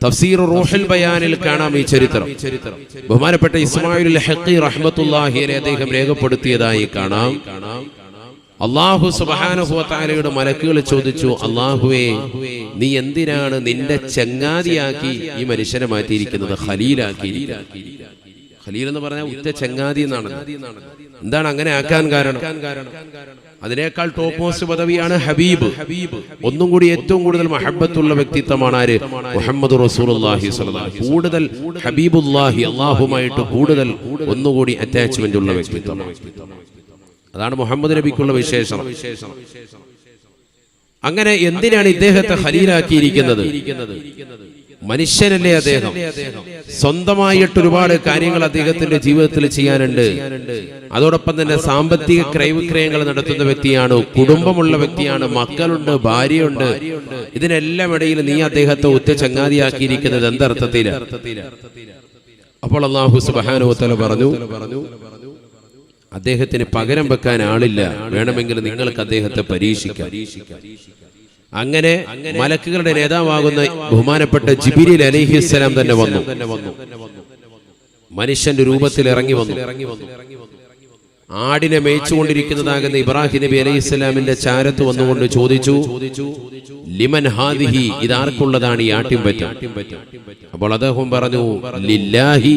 തഫ്സീർ റൂഹുൽ ബയാനിൽ കാണാം ഈ ചരിത്രം. ബഹുമാനപ്പെട്ട ഇസ്മായിൽ ഹഖി റഹ്മത്തുള്ളാഹി അലൈഹി അദ്ദേഹം രേഖപ്പെടുത്തിയതായി കാണാം. അല്ലാഹു സുബ്ഹാനഹു വ തആലയുടെ മലക്കുകൾ ചോദിച്ചു, അല്ലാഹുവേ, നീ എന്തിനാണ് നിന്റെ ചങ്ങാതിയാക്കി ഈ മനുഷ്യനെ മാറ്റിയിരിക്കുന്നത്, ഖലീലാക്കി? ഖലീൽ എന്ന് പറഞ്ഞാൽ ഉറ്റ ചങ്ങാതി എന്നാണ്. എന്താണ് അങ്ങനെ ആക്കാൻ കാരണം? അതിനേക്കാൾ ടോപ്പ് മോസ്റ്റ് പദവിയാണ് ഹബീബ്. ഒന്നും കൂടി ഏറ്റവും കൂടുതൽ മഹബ്ബത്തുള്ള വ്യക്തിത്വമാണ് ആര്? മുഹമ്മദ് റസൂലുള്ളാഹി സ്വല്ലല്ലാഹു അലൈഹി വസല്ലം. കൂടുതൽ ഹബീബുല്ലാഹി, അല്ലാഹുമായിട്ട് കൂടുതൽ ഒന്നുകൂടി അറ്റാച്ച്മെന്റ് ഉള്ള വ്യക്തിത്വമാണ്. അതാണ് മുഹമ്മദ് നബിക്കുള്ള വിശേഷണം. അങ്ങനെ എന്തിനാണ് ഇദ്ദേഹത്തെ ഖലീലാക്കിയിരിക്കുന്നത്? മനുഷ്യനല്ലേ അദ്ദേഹം. സ്വന്തമായിട്ട് ഒരുപാട് കാര്യങ്ങൾ അദ്ദേഹത്തിന്റെ ജീവിതത്തിൽ ചെയ്യാനുണ്ട്. അതോടൊപ്പം തന്നെ സാമ്പത്തിക ക്രയവിക്രയങ്ങൾ നടത്തുന്ന വ്യക്തിയാണ്, കുടുംബമുള്ള വ്യക്തിയാണ്, മക്കളുണ്ട്, ഭാര്യയുണ്ട്. ഇതിനെല്ലാം ഇടയിൽ നീ അദ്ദേഹത്തെ ഉറ്റ ചങ്ങാതിയാക്കിയിരിക്കുന്നത് എന്തർത്ഥത്തില്? അപ്പോൾ അല്ലാഹു സുബ്ഹാനഹു വ തആല പറഞ്ഞു, അദ്ദേഹത്തിന് പകരം വെക്കാൻ ആളില്ല, വേണമെങ്കിൽ നിങ്ങൾക്ക് അദ്ദേഹത്തെ പരീക്ഷിക്കാം. അങ്ങനെ മലക്കുകളുടെ നേതാവാകുന്ന ബഹുമാനപ്പെട്ട ജിബ്രീൽ അലൈഹിസ്സലാം തന്നെ വന്നു. മനുഷ്യന്റെ രൂപത്തിൽ ഇറങ്ങി വന്നു. ആടിനെ മേയിച്ചുകൊണ്ടിരിക്കുന്നതാകുന്ന ഇബ്രാഹിം നബി അലൈഹിസ്സലാമിന്റെ ചാരത്ത് വന്നുകൊണ്ട് ചോദിച്ചു, ലിമൻ ഹാദിഹി, ഇതാർക്കുള്ളതാണ് ഈ ആട്ടിൻപറ്റ? അപ്പോൾ അദ്ദേഹം പറഞ്ഞു, ലില്ലാഹി,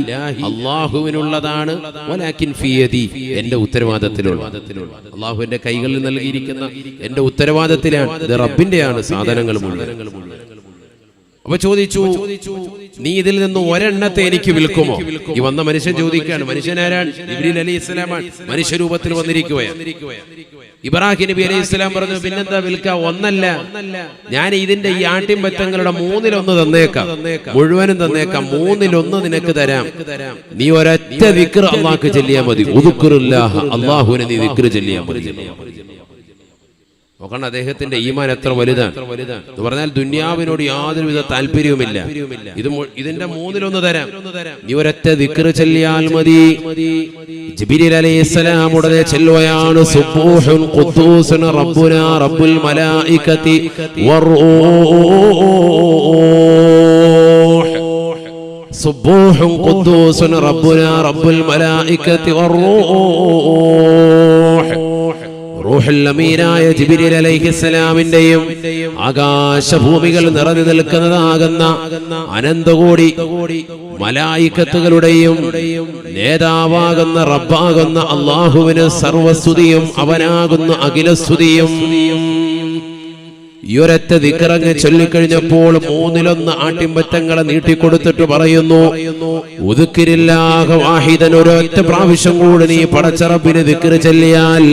അല്ലാഹുവിനുള്ളതാണ്, വലാകിൻ ഫീ യദി, എന്റെ ഉത്തരവാദിത്തത്തിലുള്ള. അല്ലാഹുവിന്റെ കൈകളിൽ നൽകിയിരിക്കുന്ന എന്റെ ഉത്തരവാദിത്തത്തിലാണ്, ഇത് റബ്ബിന്റെയാണ് സാധനങ്ങൾ മുഴുവൻ. അപ്പൊ ചോദിച്ചു, നീ ഇതിൽ നിന്ന് ഒരെണ്ണത്തെ എനിക്ക് വിൽക്കുമോ? ഈ വന്ന മനുഷ്യൻ ചോദിക്കുകയാണ്. മനുഷ്യനാരാണ്? ജിബ്രീൽ അലൈഹിസ്സലാമാണ്. മനുഷ്യരൂപത്തിൽ വന്നിരിക്കുകയാണ്. ഇബ്രാഹിം നബി അലൈഹിസ്സലാം പറഞ്ഞു, പിന്നെന്താ വിൽക്ക? ഒന്നല്ല, ഞാൻ ഇതിന്റെ ഈ ആട്ടിൻപറ്റങ്ങളുടെ 1/3 തന്നേക്കാം, മുഴുവനും തന്നേക്കാം. 1/3 നിനക്ക് തരാം. നീ ഒരൊറ്റ ദിക്ർ അല്ലാഹുക്ക് ചൊല്ലിയാൽ മതി. ഉദ്കുറുല്ലാഹ, അല്ലാഹുവിനെ നീ ദിക്ർ ചൊല്ലിയാൽ മതി. നോക്കണം അദ്ദേഹത്തിന്റെ ഈമാൻ എത്ര വലുതാണ് എന്ന് പറഞ്ഞാൽ, ദുനിയാവിനോട് യാതൊരുവിധ താല്പര്യവുമില്ല. ഇതിന്റെ 1/3 തരാം, നീ ഒരൊറ്റ ദിക്ർ ചൊല്ലിയാൽ മതി. ജിബ്രീൽ അലൈഹിസ്സലാം ഉടനെ ചൊല്ലുകയാണ്, സുബ്ബൂഹുൻ ഖുദ്ദൂസുൻ റബ്ബുനാ റബ്ബുൽ മലായികതി വറൂഹ്. സുബ്ബൂഹുൻ ഖുദ്ദൂസുൻ റബ്ബുനാ റബ്ബുൽ മലായികതി വറൂഹ്. റൂഹുൽ അമീനായ ജിബ്രീൽ അലൈഹിസ്സലാമിന്റെയും ആകാശഭൂമികൾ നിറഞ്ഞു നിൽക്കുന്നതാകുന്ന അനന്തകോടി മലായികത്തുകളുടെയും നേതാവാകുന്ന റബ്ബാകുന്ന അല്ലാഹുവിന് സർവസ്തുതിയും, അവനാകുന്ന അഖിലസ്തുതിയും. ഈ ഒരൊറ്റ ദിക്റങ്ങ് ചൊല്ലിക്കഴിഞ്ഞപ്പോൾ 1/3 ആട്ടിൻപറ്റങ്ങളെ നീട്ടിക്കൊടുത്തിട്ട് പറയുന്നു, ഉദ്കിരില്ലാഹ വാഹിദൻ, ഒരൊറ്റ പ്രാവശ്യം കൂടി നീ പടച്ച റബ്ബിനെ ദിക്ർ ചൊല്ലിയാൽ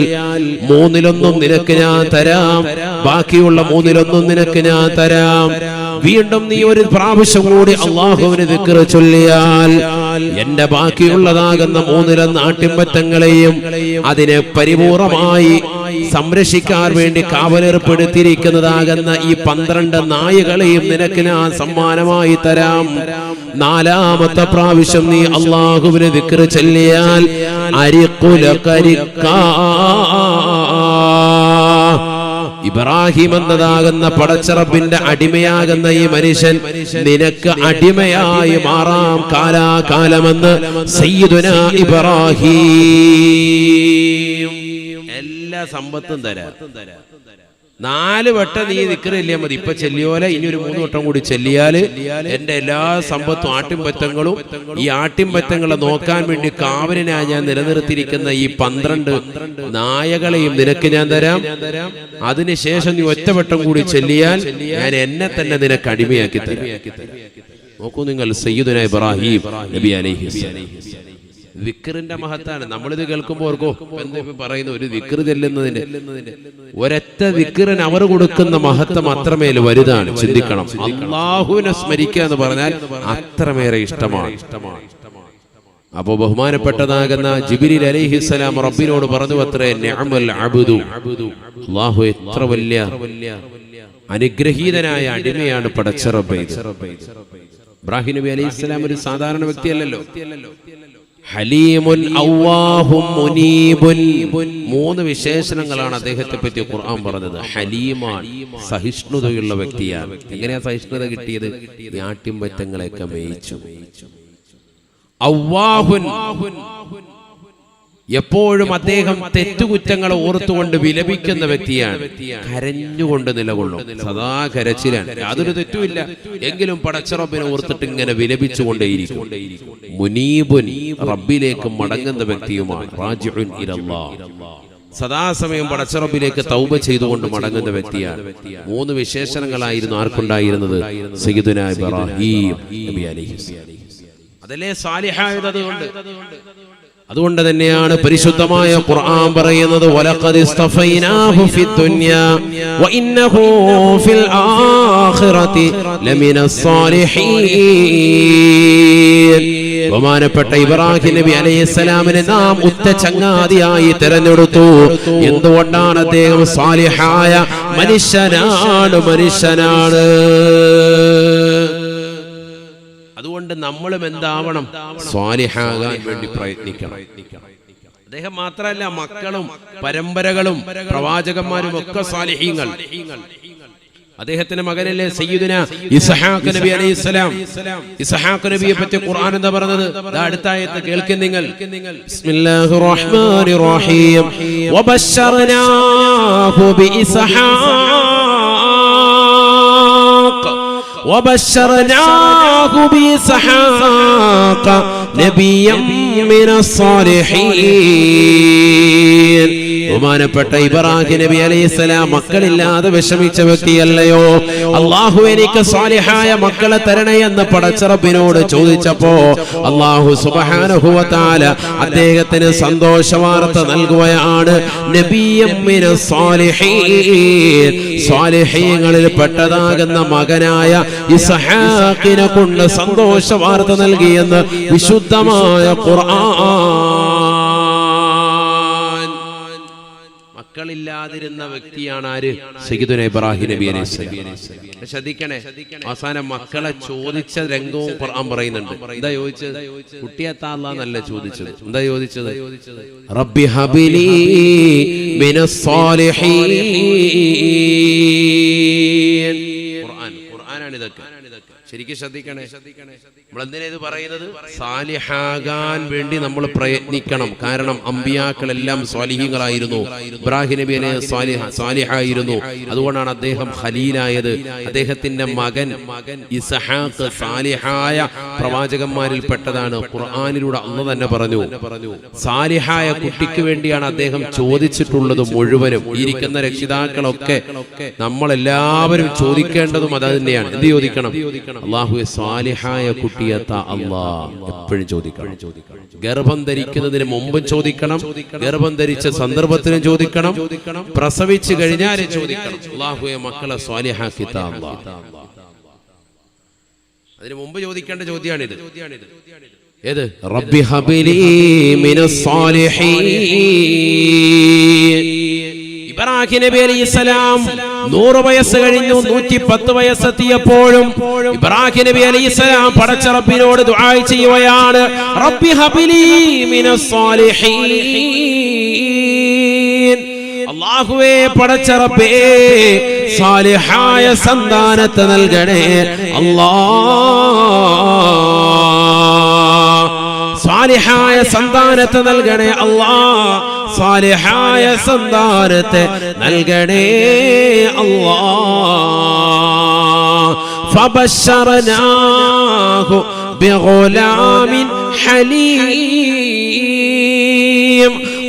1/3 നിനക്ക് ഞാൻ തരാം, ബാക്കിയുള്ള 1/3 നിനക്ക് ഞാൻ തരാം. വീണ്ടും നീ ഒരു പ്രാവശ്യം കൂടി അല്ലാഹുവിനെ ദിക്ർ ചൊല്ലിയാൽ എന്റെ ബാക്കിയുള്ളതാകുന്ന 1/3 ആട്ടിൻപറ്റങ്ങളെയും അതിനെ പരിപൂർണമായി സംരക്ഷിക്കാൻ വേണ്ടി കാവലേർപ്പെടുത്തിയിരിക്കുന്നതാകുന്ന ഈ 12 നായകളെയും നിനക്ക് ഞാൻ സമ്മാനമായി തരാം. 4ാമത്തെ പ്രാവശ്യം നീ അല്ലാഹുവിനെ ദിക്ർ ചൊല്ലിയാൽ ഇബ്രാഹിം എന്നതാകുന്ന പടച്ച റബ്ബിന്റെ അടിമയാകുന്ന ഈ മനുഷ്യൻ നിനക്ക് അടിമയായി മാറാം കാലാകാലമെന്ന് സയ്യിദുനാ ഇബ്രാഹിം. എല്ലാ സമ്പത്തും തരാം, 4 വട്ടം നീ ദിക്ർ ചൊല്ലിയാൽ മതി. ഇപ്പൊ ചെല്ലിയോലെ ഇനി ഒരു 3 വട്ടം കൂടി ചെല്ലിയാല് എന്റെ എല്ലാ സമ്പത്തും ആട്ടിൻപറ്റങ്ങളും, ഈ ആട്ടിൻപറ്റങ്ങളെ നോക്കാൻ വേണ്ടി കാവലിനായി ഞാൻ നിലനിർത്തിയിരിക്കുന്ന ഈ 12 നായകളെയും നിനക്ക് ഞാൻ തരാം. അതിനുശേഷം നീ ഒറ്റവട്ടം കൂടി ചെല്ലിയാൽ ഞാൻ എന്നെ തന്നെ നിനക്ക് അടിമയാക്കി തരാം. നോക്കൂ നിങ്ങൾ, സയ്യിദുനാ ഇബ്രാഹിം നബി അലൈഹിസ്സലാം. ദിക്റിന്റെ മഹത്താണ്. നമ്മളിത് കേൾക്കുമ്പോൾ ഓർക്കോ എന്താ പറയുന്ന ഒരു ദിക്ർ ചെല്ലുന്നതിന്റെ, ഒരൊറ്റ ദിക്റിന് അവർ കൊടുക്കുന്ന മഹത്വം അത്രമേൽ വലുതാണ്. ചിന്തിക്കണം, അല്ലാഹുവിനെ സ്മരിക്കുക എന്ന് പറഞ്ഞാൽ അത്രമേറെ ഇഷ്ടമാണ്. അപ്പോ ബഹുമാനപ്പെട്ടതാകുന്ന ജിബ്രീൽ അലൈഹിസ്സലാം റബ്ബിനോട് പറഞ്ഞു അത്രേ, നിഅമൽ അബ്ദു, അല്ലാഹു എത്ര വലിയ അനുഗ്രഹീതനായ അടിമയാണ് പടച്ച റബ്ബ്. ഇബ്രാഹിം നബി അലൈഹിസ്സലാം ഒരു സാധാരണ വ്യക്തിയല്ലല്ലോ. ഹലീമുൻ അവ്വാഹും മുനീബുൻ. 3 വിശേഷണങ്ങളാണ് അദ്ദേഹത്തെ പറ്റി ഖുർആൻ പറഞ്ഞത്. ഹലീമാൻ, സഹിഷ്ണുതയുള്ള വ്യക്തിയാണ്. എങ്ങനെയാ സഹിഷ്ണുത കിട്ടിയത്? ആട്ടിൻപറ്റങ്ങളെയൊക്കെ മേയിച്ചു. അവ്വാഹുൻ, എപ്പോഴും അദ്ദേഹം തെറ്റുകുറ്റങ്ങളെ ഓർത്തുകൊണ്ട് വിലപിക്കുന്ന വ്യക്തിയാണ്. കരഞ്ഞുകൊണ്ട് നിലകൊള്ളും, സദാ കരച്ചിലാണ്, യാതൊരു തെറ്റുമില്ല, എങ്കിലും പടച്ച റബ്ബിനെ ഓർത്തിട്ട് ഇങ്ങനെ വിലപിച്ചുകൊണ്ടേയിരിക്കും. മുനീബുൻ, റബ്ബിലേക്ക് മടങ്ങുന്ന വ്യക്തിയുമാണ്. റാജിഉൻ ഇലല്ലാഹ്, സദാസമയം പടച്ച റബ്ബിലേക്ക് തൗബ ചെയ്തുകൊണ്ട് മടങ്ങുന്ന വ്യക്തിയാണ്. 3 വിശേഷണങ്ങളായിരുന്നു ആർക്കുണ്ടായിരുന്നത്? സയ്യിദുനാ ഇബ്രാഹീം നബി അലൈഹിസ്സലാം. അതല്ലേ സാലിഹായത്. അതുകൊണ്ട് തന്നെയാണ് പരിശുദ്ധമായ ഖുർആൻ പറയുന്നത്, വലഖദ് ഇസ്തഫൈനാഹു ഫിദ്ദുനിയാ വഇന്നഹു ഫിൽ ആഖിറതി ലമിനസ് സാലിഹീൻ. ബഹുമാനപ്പെട്ട ഇബ്രാഹിം നബി അലൈഹിസ്സലാമിനെ നാം ഉറ്റ ചങ്ങാതിയായി തിരഞ്ഞെടുത്തു. എന്തുകൊണ്ടാണ്? അദ്ദേഹം സാലിഹായ മനുഷ്യനാണ്. അതുകൊണ്ട് നമ്മളും എന്താവണം? സ്വാലിഹാകാൻ വേണ്ടി പ്രയത്നിക്കണം. അദ്ദേഹം മാത്രമല്ല, മക്കളും പരമ്പരകളും പ്രവാചകന്മാരും ഒക്കെ സ്വാലിഹീങ്ങൾ. അദ്ദേഹത്തിന്റെ മകനല്ലേ സയ്യിദുനാ ഇസ്ഹാഖ് നബി അലൈഹിസ്സലാം. ഇസ്ഹാഖ് നബിയെ പറ്റി ഖുർആൻ എന്താ പറഞ്ഞത്? അടുത്ത ആയത്ത് കേൾക്കും നിങ്ങൾ. ബിസ്മില്ലാഹിർ റഹ്മാനിർ റഹീം. വബശ്ശർനാഹു بإسحاق نبيا من الصالحين. ബഹുമാനപ്പെട്ട ഇബ്രാഹിം നബി അലൈഹിസ്സലാം മക്കളില്ലാതെ വിഷമിച്ച വ്യക്തിയല്ലയോ? അല്ലാഹു എനിക്ക് സ്വാലിഹായ മക്കളെ തരണേ എന്ന് പടച്ച റബ്ബിനോട് ചോദിച്ചപ്പോ അല്ലാഹു സുബ്ഹാനഹു വ തആല അദ്ദേഹത്തിന് സന്തോഷവാർത്ത നൽകുകയാണ്. നബിയ്യം മിനസ് സാലിഹീൻ, സ്വാലിഹീങ്ങളിൽ പെട്ടതാകുന്ന മകനായ ഇസ്ഹാഖിനെ കൊണ്ട് സന്തോഷവാർത്ത നൽകിയെന്ന് വിശുദ്ധമായ ഖുർആൻ. മക്കളില്ലാതിരുന്ന വ്യക്തിയാണ് ആര്? സയ്യിദുനാ ഇബ്രാഹിം നബി അലൈഹിസ്സലാം. ശ്രദ്ധിക്കണേ, അവസാനം മക്കളെ ചോദിച്ച രംഗവും ഖുർആൻ പറയുന്നുണ്ട്. എന്താ ചോദിച്ചത്? കുട്ടിയെത്താ അല്ലാഹ് ചോദിച്ചത്. എന്താ ചോദിച്ചത്? റബ്ബി ഹബിലി മിനസ് സാലിഹീൻ. ഖുർആനാണ് ഇതൊക്കെ. ശരിക്കും ശ്രദ്ധിക്കണേ. നമ്മൾ എന്തിനാ ഇത് പറയുന്നത്? സാലിഹാകാൻ വേണ്ടി നമ്മൾ പ്രയത്നിക്കണം. കാരണം അമ്പിയാക്കളെല്ലാം സ്വാലിഹീങ്ങളായിരുന്നു. ഇബ്രാഹിം നബി സ്വാലിഹായിരുന്നു. അതുകൊണ്ടാണ് അദ്ദേഹം ഖലീലായത്. അദ്ദേഹത്തിന്റെ മകൻ ഇസ്ഹാഖ് സാലിഹായ പ്രവാചകന്മാരിൽ പെട്ടതാണ്. ഖുർആനിലൂടെ അല്ലാഹ് തന്നെ പറഞ്ഞു, സാലിഹായ കുട്ടിക്ക് വേണ്ടിയാണ് അദ്ദേഹം ചോദിച്ചിട്ടുള്ളത് മുഴുവനും. ഇരിക്കുന്ന രക്ഷിതാക്കളൊക്കെ നമ്മളെല്ലാവരും ചോദിക്കേണ്ടതും അത് തന്നെയാണ്. എന്ത് ചോദിക്കണം? അല്ലാഹുവേ സ്വാലിഹായ കുട്ടിയെത്താ അല്ലാഹ് എപ്പോഴും ചോദിക്കണം. ഗർഭം ധരിക്കുന്നതിന് മുമ്പും ചോദിക്കണം, ഗർഭം ധരിച്ച സന്ദർഭത്തിനും ചോദിക്കണം, പ്രസവിച്ചു കഴിഞ്ഞാലും ചോദിക്കണം. അല്ലാഹുവേ മക്കളെ സ്വാലിഹാക്കി താ അല്ലാഹ്. അതിനു മുമ്പ് ചോദിക്കേണ്ട ചോദ്യമാണിത്. ഏത്? റബ്ബി ഹബിലി മിനസ് സാലിഹീൻ. ഇബ്രാഹിം നബി അലൈഹിസ്സലാം 100 വയസ്സ് കഴിഞ്ഞു. 110 വയസ്സെത്തിയപ്പോഴും ഇബ്രാഹിം നബി അലൈഹിസ്സലാം പടച്ച റബ്ബിനോട് ദുആ ചെയ്യുകയാണ്, റബ്ബി ഹബിലി മിനസ് സാലിഹീൻ. അല്ലാഹുവേ പടച്ച റബ്ബേ സാലിഹായ സന്താനത്തെ നൽകണേ അല്ലാഹ്. സാലിഹായ സന്താനത്തെ നൽകണേ അല്ലാഹ്. സാലിഹായ സന്താനത്തെ നൽകണേ അല്ലാഹ്. ഫബശ്ശർനാഹു ബിഗുലാമിൻ ഹലീം.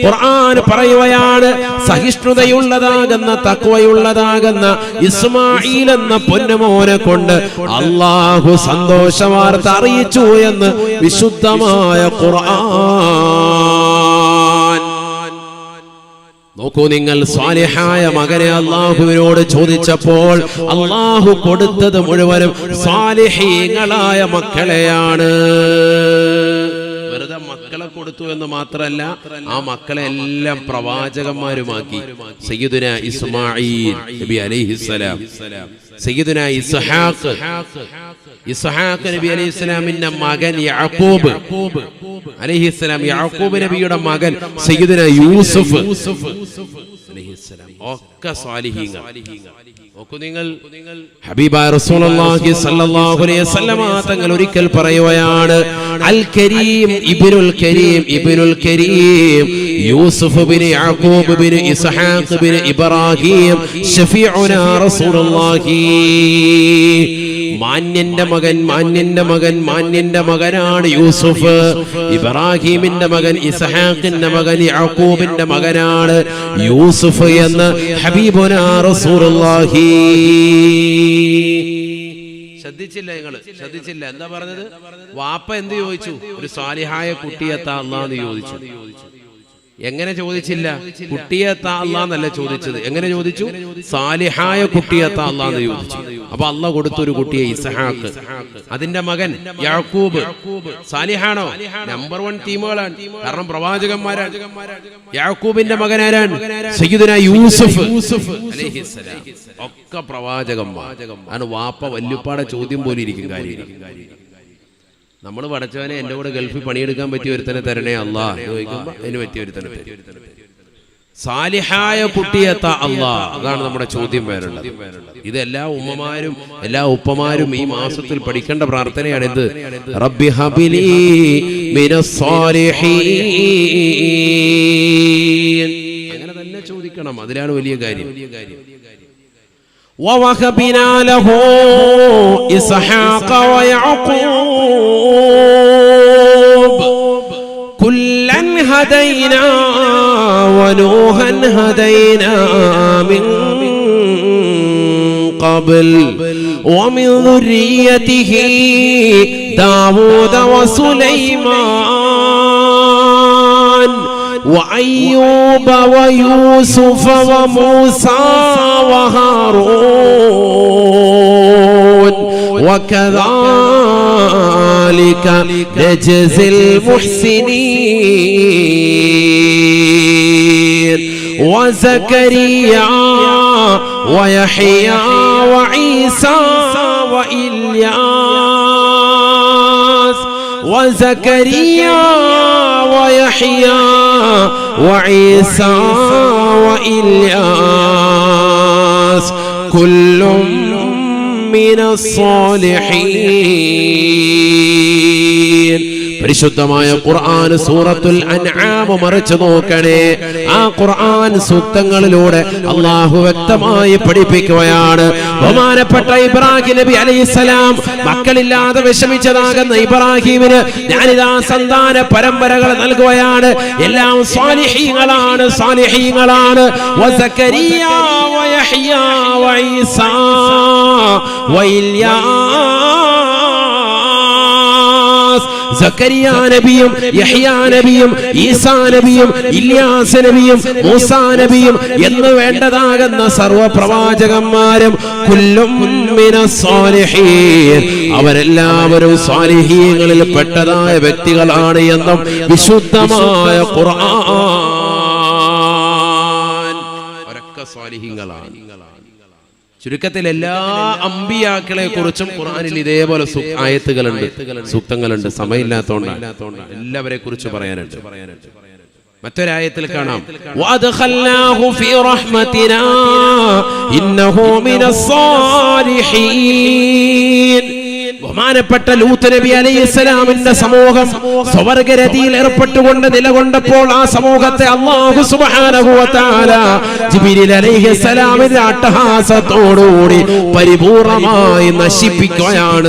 ഖുർആൻ പറയുകയാണ്, സഹിഷ്ണുതയുള്ളതാകുന്ന തഖ്വയുള്ളതാകുന്ന ഇസ്മാഈൽ എന്ന പൊന്നുമോനെ കൊണ്ട് അല്ലാഹു സന്തോഷവാർത്ത അറിയിച്ചു എന്ന് വിശുദ്ധമായ ഖുർആൻ. നോക്കൂ നിങ്ങൾ, സ്വാലിഹായ മകനെ അല്ലാഹുവിനോട് ചോദിച്ചപ്പോൾ അല്ലാഹു കൊടുത്തത് മുഴുവനും സ്വാലിഹീങ്ങളായ മക്കളെയാണ്. വെറുതെ വെറുതെ മക്കളെ കൊടുത്തു എന്ന് മാത്രമല്ല, ആ മക്കളെ എല്ലാം പ്രവാചകന്മാരുമാക്കി. സയ്യിദുനാ ഇസ്മാഈൽ നബി അലൈഹിസ്സലാം, സയ്യിദുനാ ഇസ്ഹാഖ് നബി അലൈഹിസ്സലാമിന്റെ മകൻ യാക്കൂബ് അലൈഹിസ്സലാം, യാക്കൂബ് നബിയുടെ മകൻ സയ്യിദുനാ യൂസുഫ് അലൈഹിസ്സലാം, ഒക്കെ സ്വാലിഹീങ്ങൾ. നോക്കൂ നിങ്ങൾ, ഹബീബായ റസൂലുള്ളാഹി സ്വല്ലല്ലാഹു അലൈഹി വസല്ലമ തങ്ങൾ ഒരിക്കൽ പറയുകയാണ്, അൽ കരീം ഇബ്നുൽ കരീം ഇബ്നുൽ കരീം യൂസുഫ് ഇബ്നു യാക്കൂബ് ഇബ്നു ഇസ്ഹാഖ് ഇബ്നു ഇബ്രാഹിം ശഫീഉനാ റസൂലുള്ളാഹി. മാന്യന്റെ മകൻ, മാന്യന്റെ മകൻ, മാന്യന്റെ മകനാണ് യൂസുഫ്. ഇബ്രാഹിമിന്റെ മകൻ, ഇസ്ഹാഖിന്റെ മകൻ, യാക്കൂബിന്റെ മകനാണ് യൂസുഫ് എന്ന് ഹബീബുനാ റസൂലുള്ളാഹി. ശ്രദ്ധിച്ചില്ല നിങ്ങള്? ശ്രദ്ധിച്ചില്ല. എന്താ പറഞ്ഞത്? വാപ്പ എന്ത് ചോദിച്ചു? ഒരു സാലിഹായ കുട്ടിയെത്താ അല്ലാഹ് ചോദിച്ചു. എങ്ങനെ ചോദിച്ചില്ല? കുട്ടിയെത്താ അല്ലാന്നല്ല ചോദിച്ചത്. എങ്ങനെ ചോദിച്ചു? സാലിഹായ കുട്ടിയെത്താ അല്ലാന്ന് ചോദിച്ചു. അപ്പൊ അല്ലാഹ് കൊടുത്തൊരു കുട്ടിയെ ഇസ്ഹാഖ്, അതിന്റെ മകൻ യാക്കൂബ്. സാലിഹാണോ? നമ്പർ 1 ടീമുകളാണ്, കാരണം പ്രവാചകന്മാരാണ്. യാക്കൂബിന്റെ മകൻ ആരാണ്? സയ്യിദുനാ യൂസുഫ് അലൈഹിസ്സലാം, ഒക്കെ പ്രവാചകന്മാർ. ആണ് വാപ്പ വല്യുപ്പാടെ ചോദ്യം പോലെ ഇരിക്കും കാര്യം. നമ്മൾ പഠിച്ചവനെ എൻ്റെ കൂടെ ഗൾഫിൽ പണിയെടുക്കാൻ പറ്റിയ ഒരുത്തനെ തരണേ അല്ലാഹ് ചോദിക്കുമ്പോൾ അതിന് പറ്റിയ ഒരുത്തനെ തരും. സാലിഹായ കുട്ടിയെത്താ അല്ലാഹ്, അതാണ് നമ്മുടെ ചോദ്യം വേറുള്ളത്. ഇത് എല്ലാ ഉമ്മമാരും എല്ലാ ഉപ്പമാരും ഈ മാസത്തിൽ പഠിക്കേണ്ട പ്രാർത്ഥനയാണ്. ഇത് റബ്ബി ഹബിലി മിനസ് സാലിഹീൻ, അങ്ങനെ തന്നെ ചോദിക്കണം. അതിലാണ് വലിയ കാര്യം. ووهبنا له إسحاق ويعقوب كلا هدينا ونوحا هدينا من قبل ومن ذريته داود وسليمان وأيوب ويوسف وموسى وهارون وكذلك نجزي المحسنين وزكريا ويحيى وعيسى وإلياس وزكريا ويحيى وعيسى وإلياس كل من الصالحين. പരിശുദ്ധമായ ഖുർആൻ സൂറത്തുൽ അൻആം മറിച്ചു നോക്കണേ. ആ ഖുർആൻ സൂക്തങ്ങളിലൂടെ അല്ലാഹു വ്യക്തമായി പഠിപ്പിക്കുകയാണ്. ബഹുമാനപ്പെട്ട ഇബ്രാഹിം നബി അലൈഹിസ്സലാം മക്കളില്ലാതെ വിഷമിച്ചതാകുന്ന ഇബ്രാഹിമിന് ഞാനിതാ സന്താന പരമ്പരകൾ നൽകുകയാണ്. എല്ലാം സ്വാലിഹീങ്ങളാണ്, സ്വാലിഹീങ്ങളാണ്. വസകരിയ വയഹ്യ വഈസാ വഇല്യാസ്, സക്കരിയ നബിയും യഹ്യാ നബിയും ഈസാ നബിയും ഇല്യാസ് നബിയും മൂസാ നബിയും എന്ന് വേണ്ടതാകുന്ന സർവ്വ പ്രവാചകന്മാരും കുല്ലും മിനസ് സാലിഹീൻ, അവരെല്ലാവരും സാലിഹീങ്ങളിൽ പെട്ടതായ വ്യക്തികളാണ് എന്നും വിശുദ്ധമായ ഖുർആൻ. അവരൊക്കെ സാലിഹീങ്ങളാണ്. ചുരുക്കത്തിൽ എല്ലാ അമ്പിയാക്കളെ കുറിച്ചും ഖുർആനിൽ ഇതേപോലെ ആയത്തുകളുണ്ട്, സൂക്തങ്ങളുണ്ട്. സമയമില്ലാത്തതുകൊണ്ടാണ് എല്ലാവരെ കുറിച്ച് പറയാനുണ്ട്. മറ്റൊരായത്തിൽ കാണാം, വഅദ്ഖൽനാഹു ഫീ റഹ്മതിനാ ഇന്നഹു മിനസ് സാലിഹീൻ. ബഹുമാനപ്പെട്ട ലൂത്ത് നബി അലൈഹിസ്സലാമിന്റെ സമൂഹം സ്വർഗ്ഗരതിയിൽ ഏർപ്പെട്ടുകൊണ്ട് നിലകൊണ്ടപ്പോൾ ആ സമൂഹത്തെ അല്ലാഹു സുബ്ഹാനഹു വ തആല ജിബ്രീൽ അലൈഹിസ്സലാമിന്റെ അട്ടഹാസത്തോടുകൂടി പരിപൂർണമായി നശിപ്പിക്കുകയാണ്.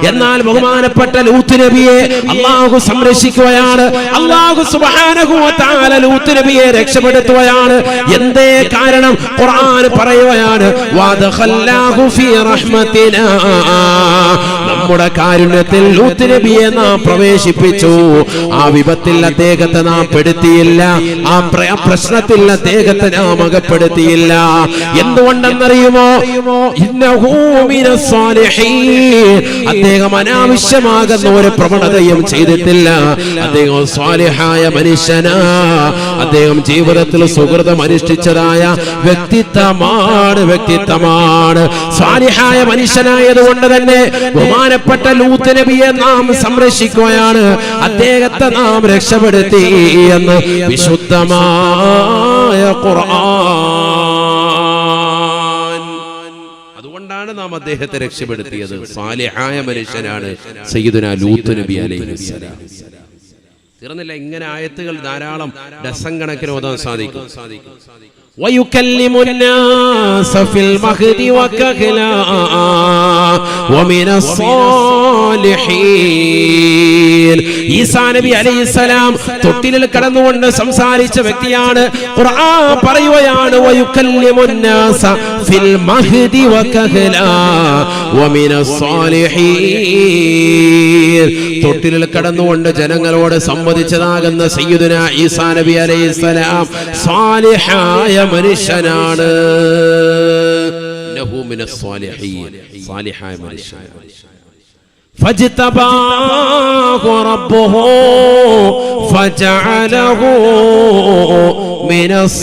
എന്നാൽ ബഹുമാനപ്പെട്ട ലൂത്ത് നബിയെ അല്ലാഹു സംരക്ഷിക്കുകയാണ്. അല്ലാഹു സുബ്ഹാനഹു വ തആല ലൂത്ത് നബിയെ രക്ഷപ്പെടുത്തുകയാണ്. എന്തേ കാരണം? ഖുർആൻ പറയുകയാണ്, വഅദ്ഖൽനാഹു ഫീ റഹ്മതിനാ, നമ്മുടെ കാരുണ്യത്തിൽ ലൂത്ത് നബിയെ നാം പ്രവേശിപ്പിച്ചു. ആ വിപത്തിൽ അദ്ദേഹത്തെ നാം പെടുത്തിയില്ല, ആ പ്രശ്നത്തിൽ അദ്ദേഹത്തെ നാം അകപ്പെടുത്തിയില്ല. എന്തുകൊണ്ടെന്നറിയുമോ? ഇന്നഹു മിനസ് സാലിഹീൻ. അദ്ദേഹം അനാവശ്യമാകുന്ന ഒരു പ്രവണതയും ചെയ്തിട്ടില്ല. അദ്ദേഹം സ്വാലിഹായ മനുഷ്യനാ. അദ്ദേഹം ജീവിതത്തിൽ സുഹൃതം അനുഷ്ഠിച്ചതായ വ്യക്തിത്വമാണ്. സ്വാലിഹായ മനുഷ്യനായതുകൊണ്ട് തന്നെ ബഹുമാനപ്പെട്ട ലൂത്ത് നബിയെ നാം സംരക്ഷിക്കുകയാണ്. അദ്ദേഹത്തെ നാം രക്ഷപ്പെടുത്തി എന്ന് വിശുദ്ധമായ ഖുർആൻ. അതുകൊണ്ടാണ് നാം അദ്ദേഹത്തെ രക്ഷപ്പെടുത്തിയത്. സാലിഹായ മനുഷ്യനാണ് സയ്യിദുനാ ലൂത്ത് നബി അലൈഹിസ്സലാം. തീർന്നില്ല, ഇങ്ങനെ ആയത്തുകൾ ധാരാളം ഡസൻ കണക്കിന് ഓതാൻ സാധിക്കും. ويكلم الناس في المهد وكهلا ومن الصالحين. ഈസാ നബി അലൈഹിസ്സലാം തൊട്ടിലിൽ കടന്നുകൊണ്ട് സംസാരിച്ച വ്യക്തിയാണ്. ഖുർആൻ പറയുകയാണ് വയുകല്ലിമു الناس في المهد وكهلا ومن الصالحين. തൊട്ടിലിൽ കടന്നുകൊണ്ട് ജനങ്ങളോട് സംവദിച്ചതാകുന്ന സയ്യിദുനാ ഈസാ നബി അലൈഹിസ്സലാം സാലിഹായ മനുഷ്യനാണ്. ഇന്നഹു മിനസ് സാലിഹീൻ. സാലിഹായ മനുഷ്യനാണ്. ഫജ്തബാഹു റബ്ബുഹു ഫജഅലഹു മിനസ്